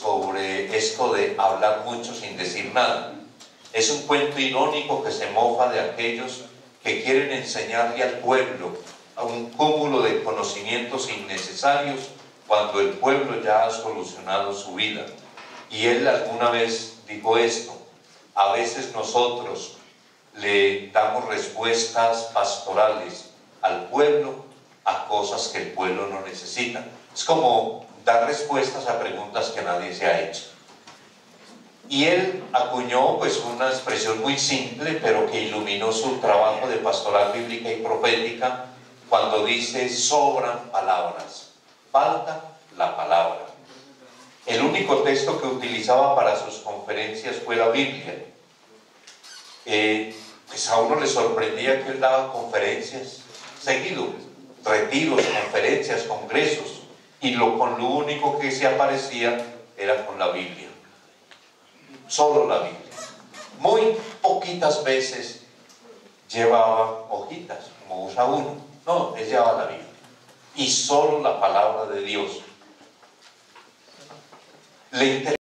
sobre esto de hablar mucho sin decir nada. Es un cuento irónico que se mofa de aquellos que quieren enseñarle al pueblo a un cúmulo de conocimientos innecesarios cuando el pueblo ya ha solucionado su vida. Y él alguna vez dijo esto: a veces nosotros le damos respuestas pastorales al pueblo a cosas que el pueblo no necesita. Es como dar respuestas a preguntas que nadie se ha hecho. Y él acuñó pues una expresión muy simple, pero que iluminó su trabajo de pastoral bíblica y profética, cuando dice: sobran palabras, falta la palabra. El único texto que utilizaba para sus conferencias fue la Biblia. Pues a uno le sorprendía que él daba conferencias seguido, retiros, conferencias, congresos, y con lo único que se aparecía era con la Biblia. Solo la Biblia. Muy poquitas veces llevaba hojitas, como usa uno. No, él llevaba la Biblia. Y solo la palabra de Dios. Le interesa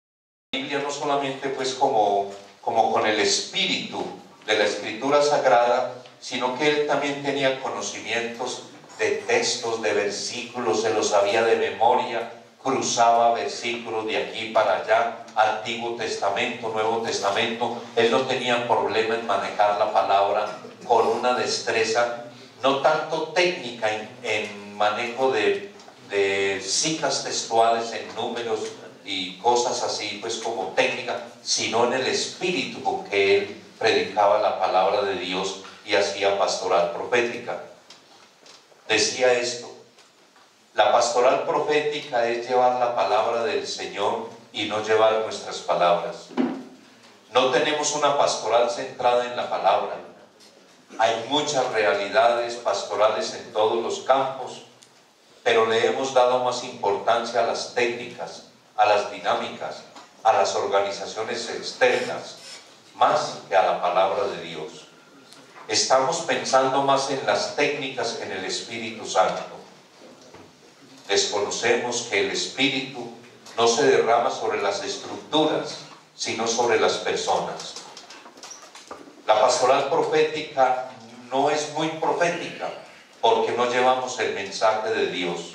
la Biblia no solamente pues como con el espíritu de la Escritura Sagrada, sino que él también tenía conocimientos de textos, de versículos, se los sabía de memoria, cruzaba versículos de aquí para allá, Antiguo Testamento, Nuevo Testamento. Él no tenía problema en manejar la palabra con una destreza, no tanto técnica en manejo de citas textuales, en números y cosas así, pues como técnica, sino en el espíritu con que él predicaba la palabra de Dios y hacía pastoral profética. Decía esto: la pastoral profética es llevar la palabra del Señor y no llevar nuestras palabras. No tenemos una pastoral centrada en la palabra. Hay muchas realidades pastorales en todos los campos, pero le hemos dado más importancia a las técnicas, a las dinámicas, a las organizaciones externas, más que a la palabra de Dios. Estamos pensando más en las técnicas que en el Espíritu Santo. Desconocemos que el Espíritu no se derrama sobre las estructuras, sino sobre las personas. La pastoral profética no es muy profética porque no llevamos el mensaje de Dios.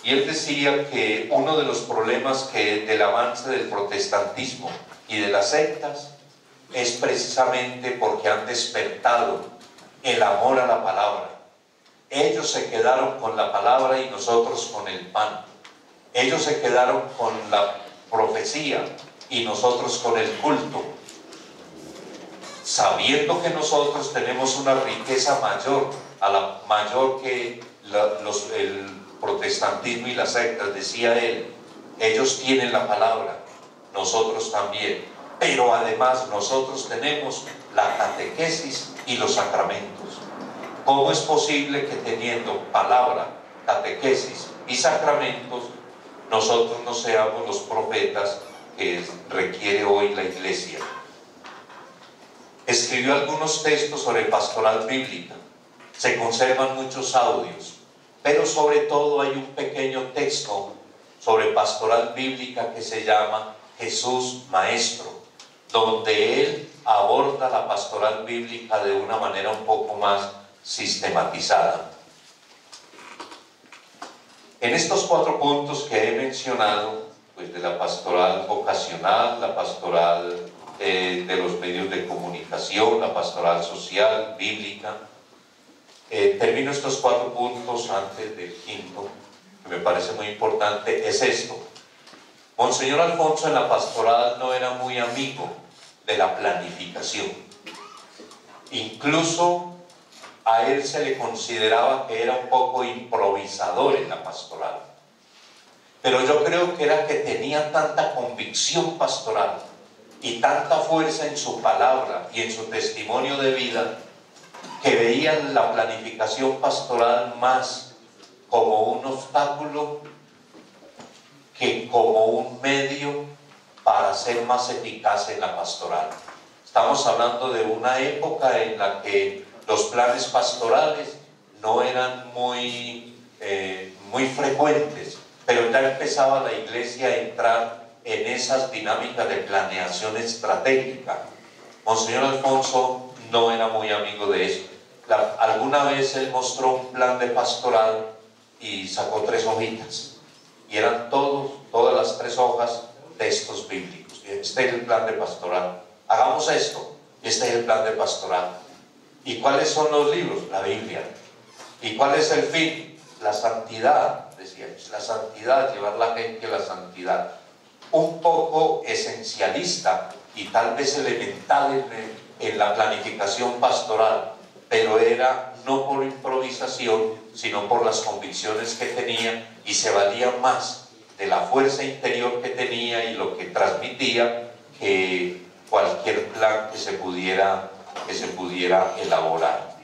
Y él decía que uno de los problemas del avance del protestantismo y de las sectas es precisamente porque han despertado el amor a la palabra. Ellos se quedaron con la palabra y nosotros con el pan. Ellos se quedaron con la profecía y nosotros con el culto, sabiendo que nosotros tenemos una riqueza mayor que el protestantismo y las sectas. Decía él, ellos tienen la palabra, nosotros también, pero además nosotros tenemos la catequesis y los sacramentos. ¿Cómo es posible que teniendo palabra, catequesis y sacramentos nosotros no seamos los profetas que requiere hoy la iglesia? Escribió algunos textos sobre pastoral bíblica, se conservan muchos audios, pero sobre todo hay un pequeño texto sobre pastoral bíblica que se llama Jesús Maestro, donde él aborda la pastoral bíblica de una manera un poco más sistematizada. En estos 4 puntos que he mencionado, pues de la pastoral vocacional, la pastoral de los medios de comunicación, la pastoral social, bíblica, termino estos 4 puntos antes del quinto, que me parece muy importante, es esto. Monseñor Alfonso en la pastoral no era muy amigo de la planificación. Incluso a él se le consideraba que era un poco improvisador en la pastoral. Pero yo creo que era que tenía tanta convicción pastoral y tanta fuerza en su palabra y en su testimonio de vida, que veían la planificación pastoral más como un obstáculo que como un medio para ser más eficaz en la pastoral. Estamos hablando de una época en la que los planes pastorales no eran muy frecuentes, pero ya empezaba la iglesia a entrar en esas dinámicas de planeación estratégica. Monseñor Alfonso no era muy amigo de eso. Alguna vez él mostró un plan de pastoral y sacó 3 hojitas, y eran todas las 3 hojas textos bíblicos. Este es el plan de pastoral, hagamos esto, este es el plan de pastoral. ¿Y cuáles son los libros? La Biblia. ¿Y cuál es el fin? La santidad, decía, la santidad, llevar a la gente a la santidad. Un poco esencialista y tal vez elemental en la planificación pastoral, pero era no por improvisación, sino por las convicciones que tenía, y se valía más de la fuerza interior que tenía y lo que transmitía que cualquier plan que se pudiera elaborar.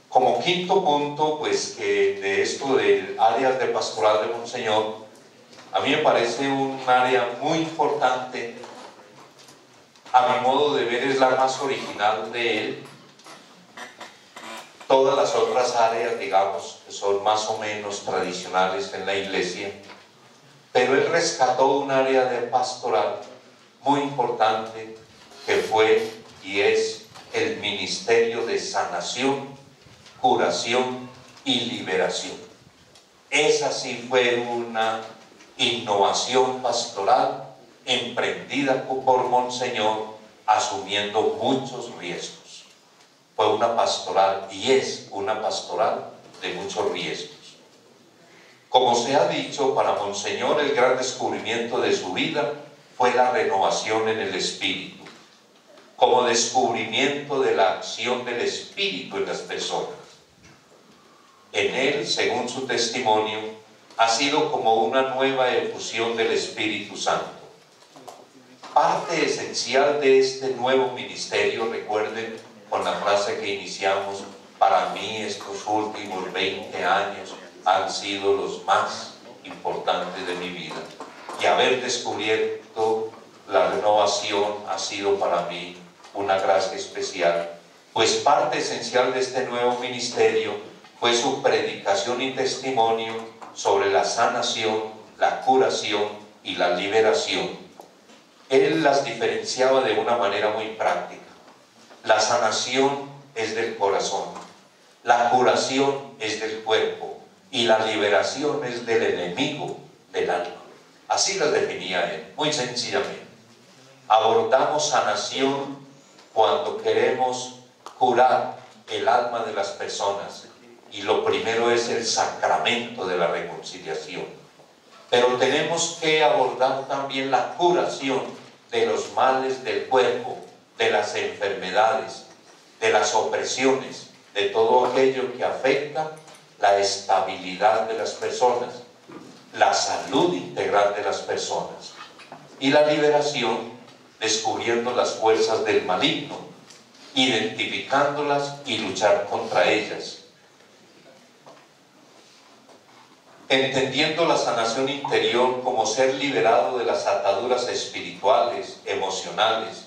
Como quinto punto, pues que de esto del área de pastoral de Monseñor, a mí me parece un área muy importante, a mi modo de ver es la más original de él. Todas las otras áreas, digamos, que son más o menos tradicionales en la iglesia, pero él rescató un área de pastoral muy importante que fue y es el ministerio de sanación, curación y liberación. Esa sí fue una innovación pastoral emprendida por Monseñor, asumiendo muchos riesgos. Fue una pastoral y es una pastoral de muchos riesgos. Como se ha dicho, para Monseñor el gran descubrimiento de su vida fue la renovación en el Espíritu, como descubrimiento de la acción del Espíritu en las personas. En él, según su testimonio, ha sido como una nueva efusión del Espíritu Santo. Parte esencial de este nuevo ministerio, recuerden con la frase que iniciamos, para mí estos últimos 20 años han sido los más importantes de mi vida. Y haber descubierto la renovación ha sido para mí una gracia especial. Pues parte esencial de este nuevo ministerio fue su predicación y testimonio sobre la sanación, la curación y la liberación. Él las diferenciaba de una manera muy práctica. La sanación es del corazón, la curación es del cuerpo y la liberación es del enemigo del alma. Así las definía él, muy sencillamente. Abordamos sanación cuando queremos curar el alma de las personas, y lo primero es el sacramento de la reconciliación. Pero tenemos que abordar también la curación de los males del cuerpo, de las enfermedades, de las opresiones, de todo aquello que afecta la estabilidad de las personas, la salud integral de las personas, y la liberación descubriendo las fuerzas del maligno, identificándolas y luchar contra ellas. Entendiendo la sanación interior como ser liberado de las ataduras espirituales, emocionales,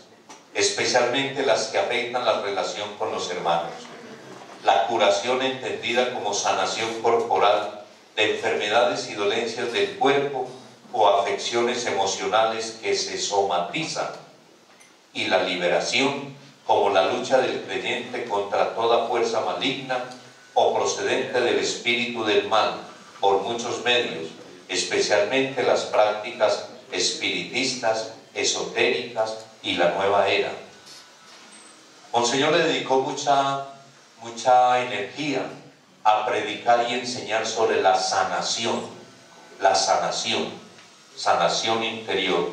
especialmente las que afectan la relación con los hermanos. La curación entendida como sanación corporal de enfermedades y dolencias del cuerpo o afecciones emocionales que se somatizan, y la liberación como la lucha del creyente contra toda fuerza maligna o procedente del espíritu del mal por muchos medios, especialmente las prácticas espiritistas, esotéricas y la nueva era. Monseñor le dedicó mucha energía a predicar y enseñar sobre la sanación interior,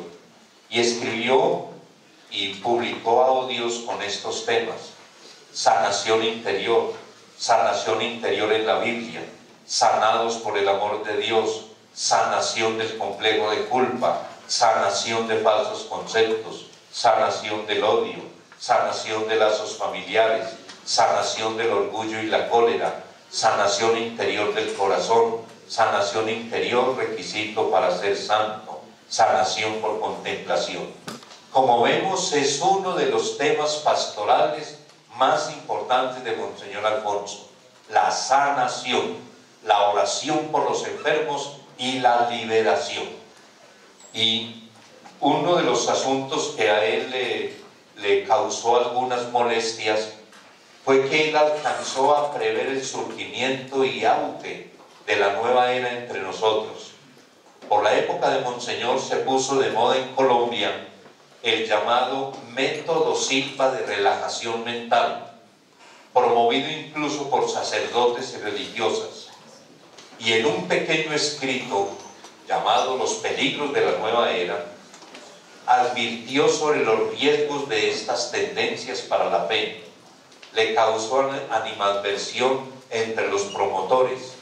y escribió y publicó audios con estos temas: sanación interior en la Biblia, sanados por el amor de Dios, sanación del complejo de culpa, sanación de falsos conceptos, sanación del odio, sanación de lazos familiares, sanación del orgullo y la cólera, sanación interior del corazón, sanación interior, requisito para ser santo, sanación por contemplación. Como vemos, es uno de los temas pastorales más importantes de Monseñor Alfonso: la sanación, la oración por los enfermos y la liberación. Y uno de los asuntos que a él le causó algunas molestias fue que él alcanzó a prever el surgimiento y auge de la nueva era entre nosotros. Por la época de Monseñor se puso de moda en Colombia el llamado método Silva de relajación mental, promovido incluso por sacerdotes y religiosas. Y en un pequeño escrito llamado Los peligros de la nueva era, advirtió sobre los riesgos de estas tendencias para la fe. Le causó animadversión entre los promotores,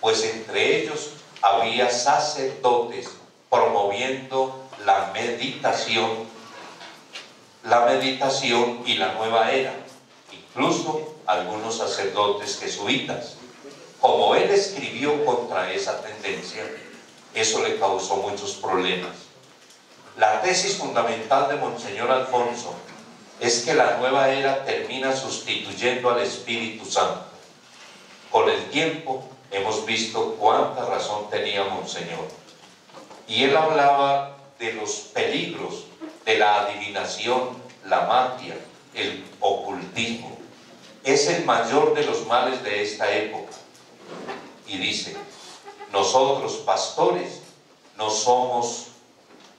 pues entre ellos había sacerdotes promoviendo la meditación y la nueva era, incluso algunos sacerdotes jesuitas. Como él escribió contra esa tendencia, eso le causó muchos problemas. La tesis fundamental de Monseñor Alfonso es que la nueva era termina sustituyendo al Espíritu Santo. Con el tiempo hemos visto cuánta razón tenía Monseñor. Y él hablaba de los peligros de la adivinación, la magia, el ocultismo. Es el mayor de los males de esta época. Y dice: nosotros, pastores, no somos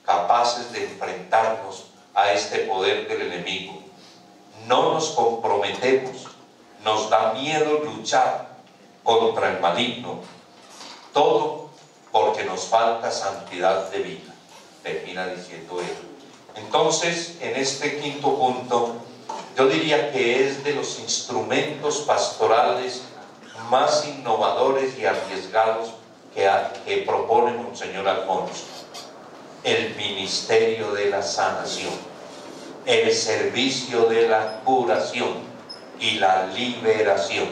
capaces de enfrentarnos a este poder del enemigo. No nos comprometemos, nos da miedo luchar contra el maligno. Todo porque nos falta santidad de vida, termina diciendo él. Entonces, en este quinto punto, yo diría que es de los instrumentos pastorales más innovadores y arriesgados que propone Monseñor Alfonso. el ministerio de la sanación, el servicio de la curación y la liberación.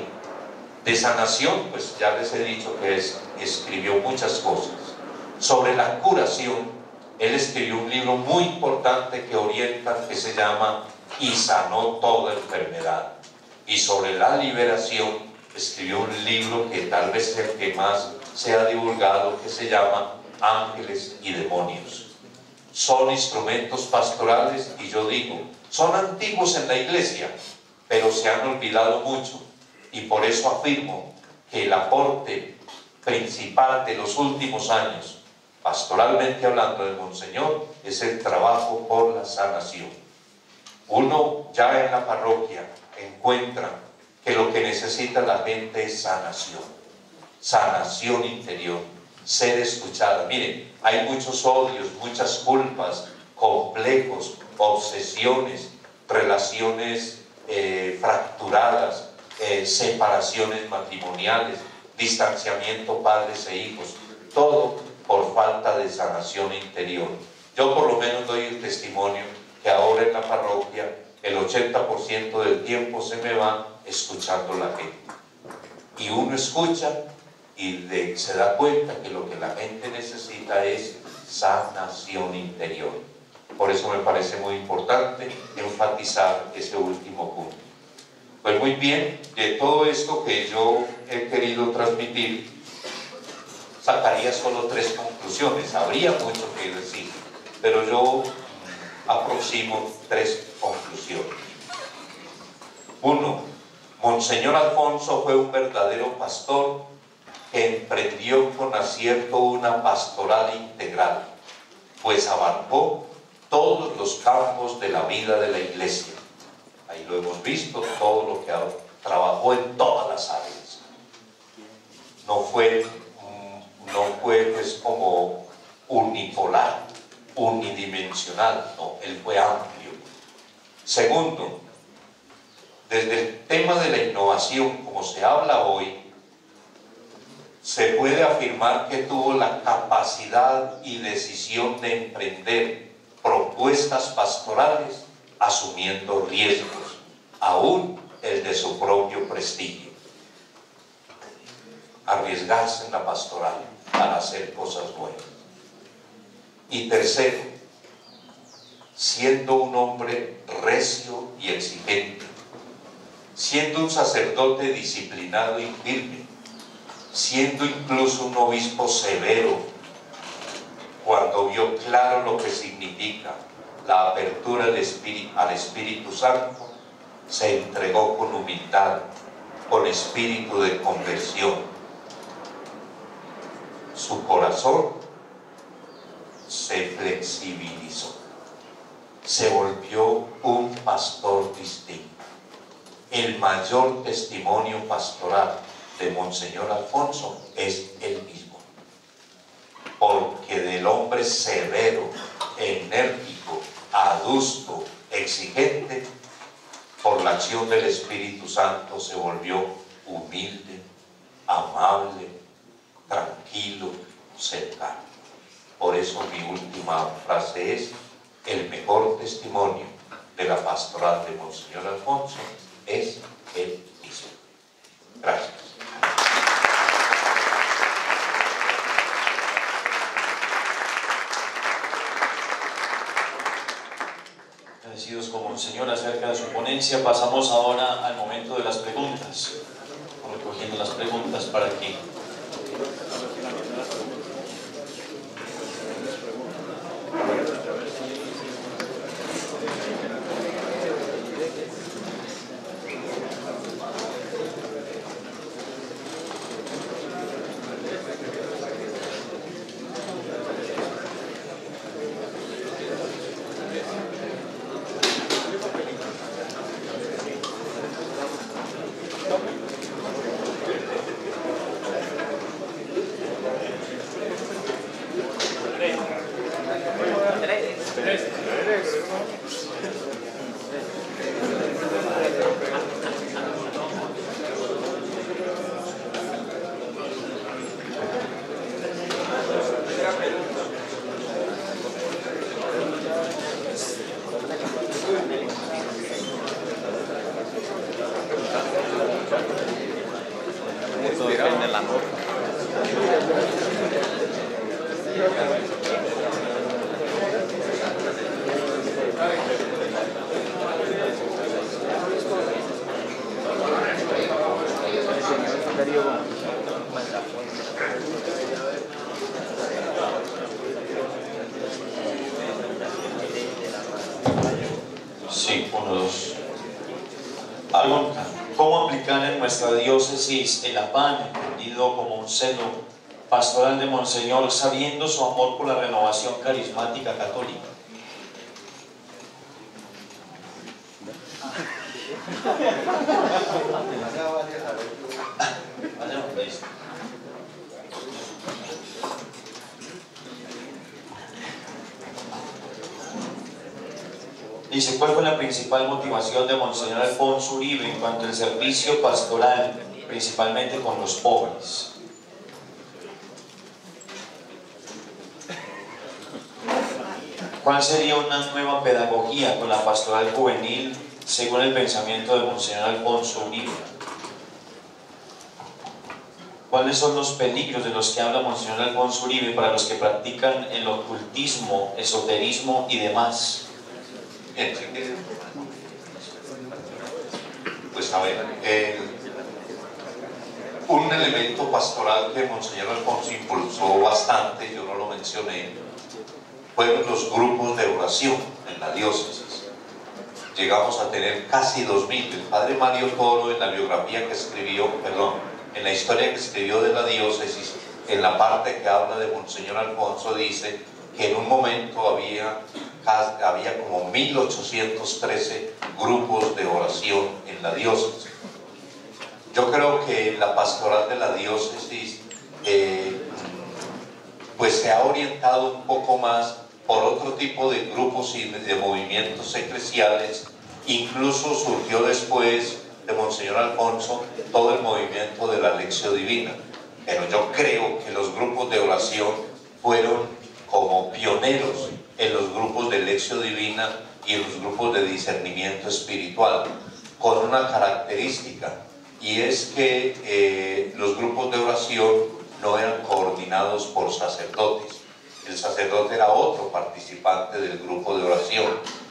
De sanación, pues ya les he dicho que escribió muchas cosas. Sobre la curación, él escribió un libro muy importante que orienta, que se llama Y sanó toda enfermedad. Y sobre la liberación, escribió un libro que tal vez es el que más se ha divulgado, que se llama Ángeles y Demonios. Son instrumentos pastorales, y yo digo, son antiguos en la iglesia, pero se han olvidado mucho, y por eso afirmo que el aporte principal de los últimos años, pastoralmente hablando de Monseñor, es el trabajo por la sanación. Uno ya en la parroquia encuentra que lo que necesita la gente es sanación, sanación interior, ser escuchada. Miren, hay muchos odios, muchas culpas, complejos, obsesiones, relaciones fracturadas, separaciones matrimoniales, distanciamiento padres e hijos, todo por falta de sanación interior. Yo por lo menos doy el testimonio que ahora en la parroquia el 80% del tiempo se me va escuchando la gente. Y uno escucha y se da cuenta que lo que la gente necesita es sanación interior. Por eso me parece muy importante enfatizar ese último punto. Pues muy bien, de todo esto que yo he querido transmitir, sacaría solo 3 conclusiones. Habría mucho que decir, pero yo aproximo 3 conclusiones. 1. Monseñor Alfonso fue un verdadero pastor que emprendió con acierto una pastoral integral, pues abarcó todos los campos de la vida de la iglesia. Ahí lo hemos visto, todo lo que trabajó en todas las áreas. No fue pues como unipolar, unidimensional, no, él fue amplio. Segundo, desde el tema de la innovación, como se habla hoy, se puede afirmar que tuvo la capacidad y decisión de emprender propuestas pastorales asumiendo riesgos, aún el de su propio prestigio. Arriesgarse en la pastoral para hacer cosas buenas. Y tercero, siendo un hombre recio y exigente, siendo un sacerdote disciplinado y firme, siendo incluso un obispo severo, cuando vio claro lo que significa la apertura al Espíritu Santo, se entregó con humildad, con espíritu de conversión. Su corazón se flexibilizó, se volvió un pastor distinto. El mayor testimonio pastoral de Monseñor Alfonso es el mismo, porque del hombre severo, enérgico, adusto, exigente, por la acción del Espíritu Santo se volvió humilde, amable, tranquilo, cercano. Por eso mi última frase es: el mejor testimonio de la pastoral de Monseñor Alfonso es el mismo. Gracias. Agradecidos con Monseñor acerca de su ponencia, pasamos ahora al momento de las preguntas. Recogiendo las preguntas para aquí. nuestra diócesis el afán, entendido como un celo pastoral de Monseñor, sabiendo su amor por la renovación carismática católica. Dice, ¿cuál fue la principal motivación de Monseñor Alfonso Uribe en cuanto al servicio pastoral, principalmente con los pobres? ¿Cuál sería una nueva pedagogía con la pastoral juvenil según el pensamiento de Monseñor Alfonso Uribe? ¿Cuáles son los peligros de los que habla Monseñor Alfonso Uribe para los que practican el ocultismo, esoterismo y demás? Bien, pues a ver, un elemento pastoral que Monseñor Alfonso impulsó bastante, yo no lo mencioné, fueron los grupos de oración en la diócesis. Llegamos a tener casi 2000. El padre Mario Toro, en la biografía que escribió, en la historia que escribió de la diócesis, en la parte que habla de Monseñor Alfonso, dice que en un momento había como 1813 grupos de oración en la diócesis. Yo creo que la pastoral de la diócesis pues se ha orientado un poco más por otro tipo de grupos y de movimientos eclesiales. Incluso surgió después de Monseñor Alfonso todo el movimiento de la Lección Divina, pero yo creo que los grupos de oración fueron como pioneros en los grupos de Lección Divina y en los grupos de discernimiento espiritual, con una característica, y es que los grupos de oración no eran coordinados por sacerdotes. El sacerdote era otro participante del grupo de oración,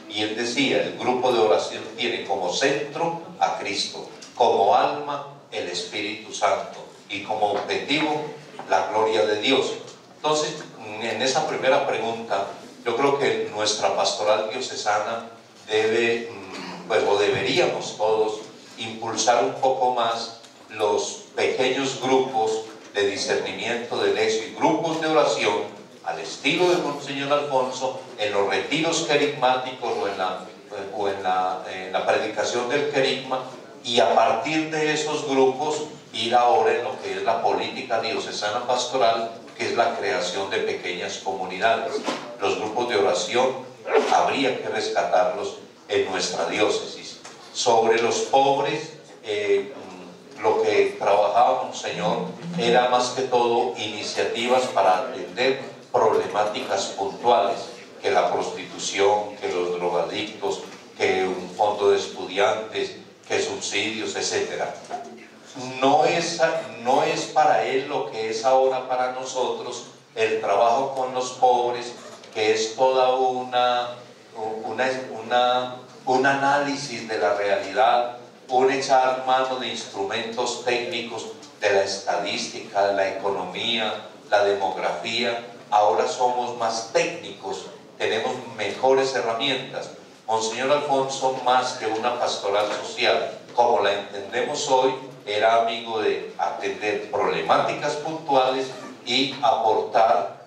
y él decía, el grupo de oración tiene como centro a Cristo, como alma el Espíritu Santo y como objetivo la gloria de Dios. Entonces, en esa primera pregunta, yo creo que nuestra pastoral diocesana debe, pues, o deberíamos todos impulsar un poco más los pequeños grupos de discernimiento del éxito y grupos de oración al estilo de Monseñor Alfonso en los retiros querigmáticos o en la predicación del querigma, y a partir de esos grupos ir ahora en lo que es la política diocesana pastoral, que es la creación de pequeñas comunidades. Los grupos de oración habría que rescatarlos en nuestra diócesis. Sobre los pobres, lo que trabajaba Monseñor era más que todo iniciativas para atender problemáticas puntuales, que la prostitución, que los drogadictos, que un fondo de estudiantes, que subsidios, etc. No es para él lo que es ahora para nosotros el trabajo con los pobres, que es toda un análisis de la realidad, un echar mano de instrumentos técnicos de la estadística, de la economía, la demografía. Ahora somos más técnicos, tenemos mejores herramientas. Monseñor Alfonso, más que una pastoral social como la entendemos hoy, era amigo de atender problemáticas puntuales y aportar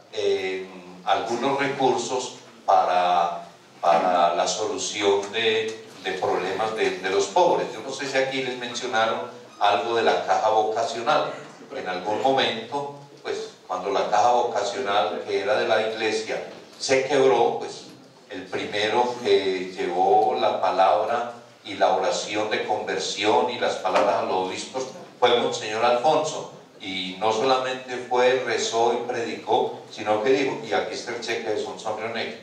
algunos recursos para la solución de problemas de los pobres. Yo no sé si aquí les mencionaron algo de la caja vocacional. En algún momento, pues cuando la caja vocacional, que era de la iglesia, se quebró, pues el primero que llevó la palabra y la oración de conversión y las palabras a los obispos fue Monseñor Alfonso. Y no solamente fue, rezó y predicó, sino que dijo, y aquí está el cheque de sombrero negro.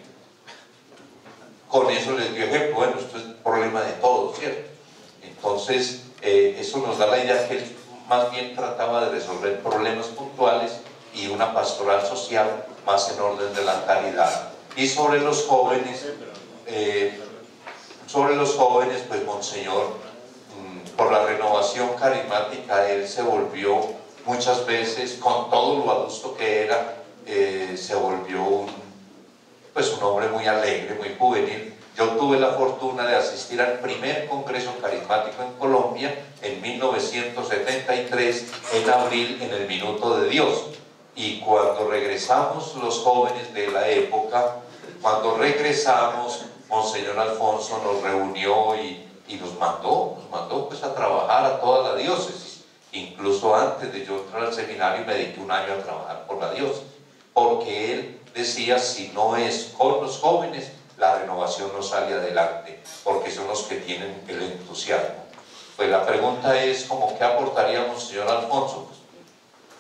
Con eso les dio ejemplo. Bueno, esto es el problema de todos, ¿cierto? Entonces, eso nos da la idea que él más bien trataba de resolver problemas puntuales y una pastoral social más en orden de la caridad. Y sobre los jóvenes, pues Monseñor, por la renovación carismática, él se volvió muchas veces, con todo lo adusto que era, se volvió un hombre muy alegre, muy juvenil. Yo tuve la fortuna de asistir al primer Congreso Carismático en Colombia en 1973, en abril, en el Minuto de Dios. Y cuando regresamos los jóvenes de la época, cuando regresamos, Monseñor Alfonso nos reunió y nos mandó pues a trabajar a toda la diócesis. Incluso antes de yo entrar al seminario me dediqué un año a trabajar por la diócesis, porque él decía, si no es con los jóvenes, la renovación no sale adelante, porque son los que tienen el entusiasmo. Pues la pregunta es, ¿cómo qué aportaría Monseñor Alfonso?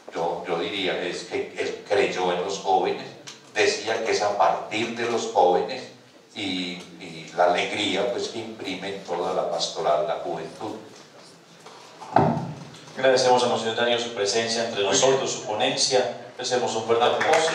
Pues yo diría, es que él creyó en los jóvenes, decía que es a partir de los jóvenes y la alegría pues que imprime en toda la pastoral, la juventud. Agradecemos a Monseñor Daniel su presencia entre nosotros, su ponencia. Hacemos un fuerte aplauso.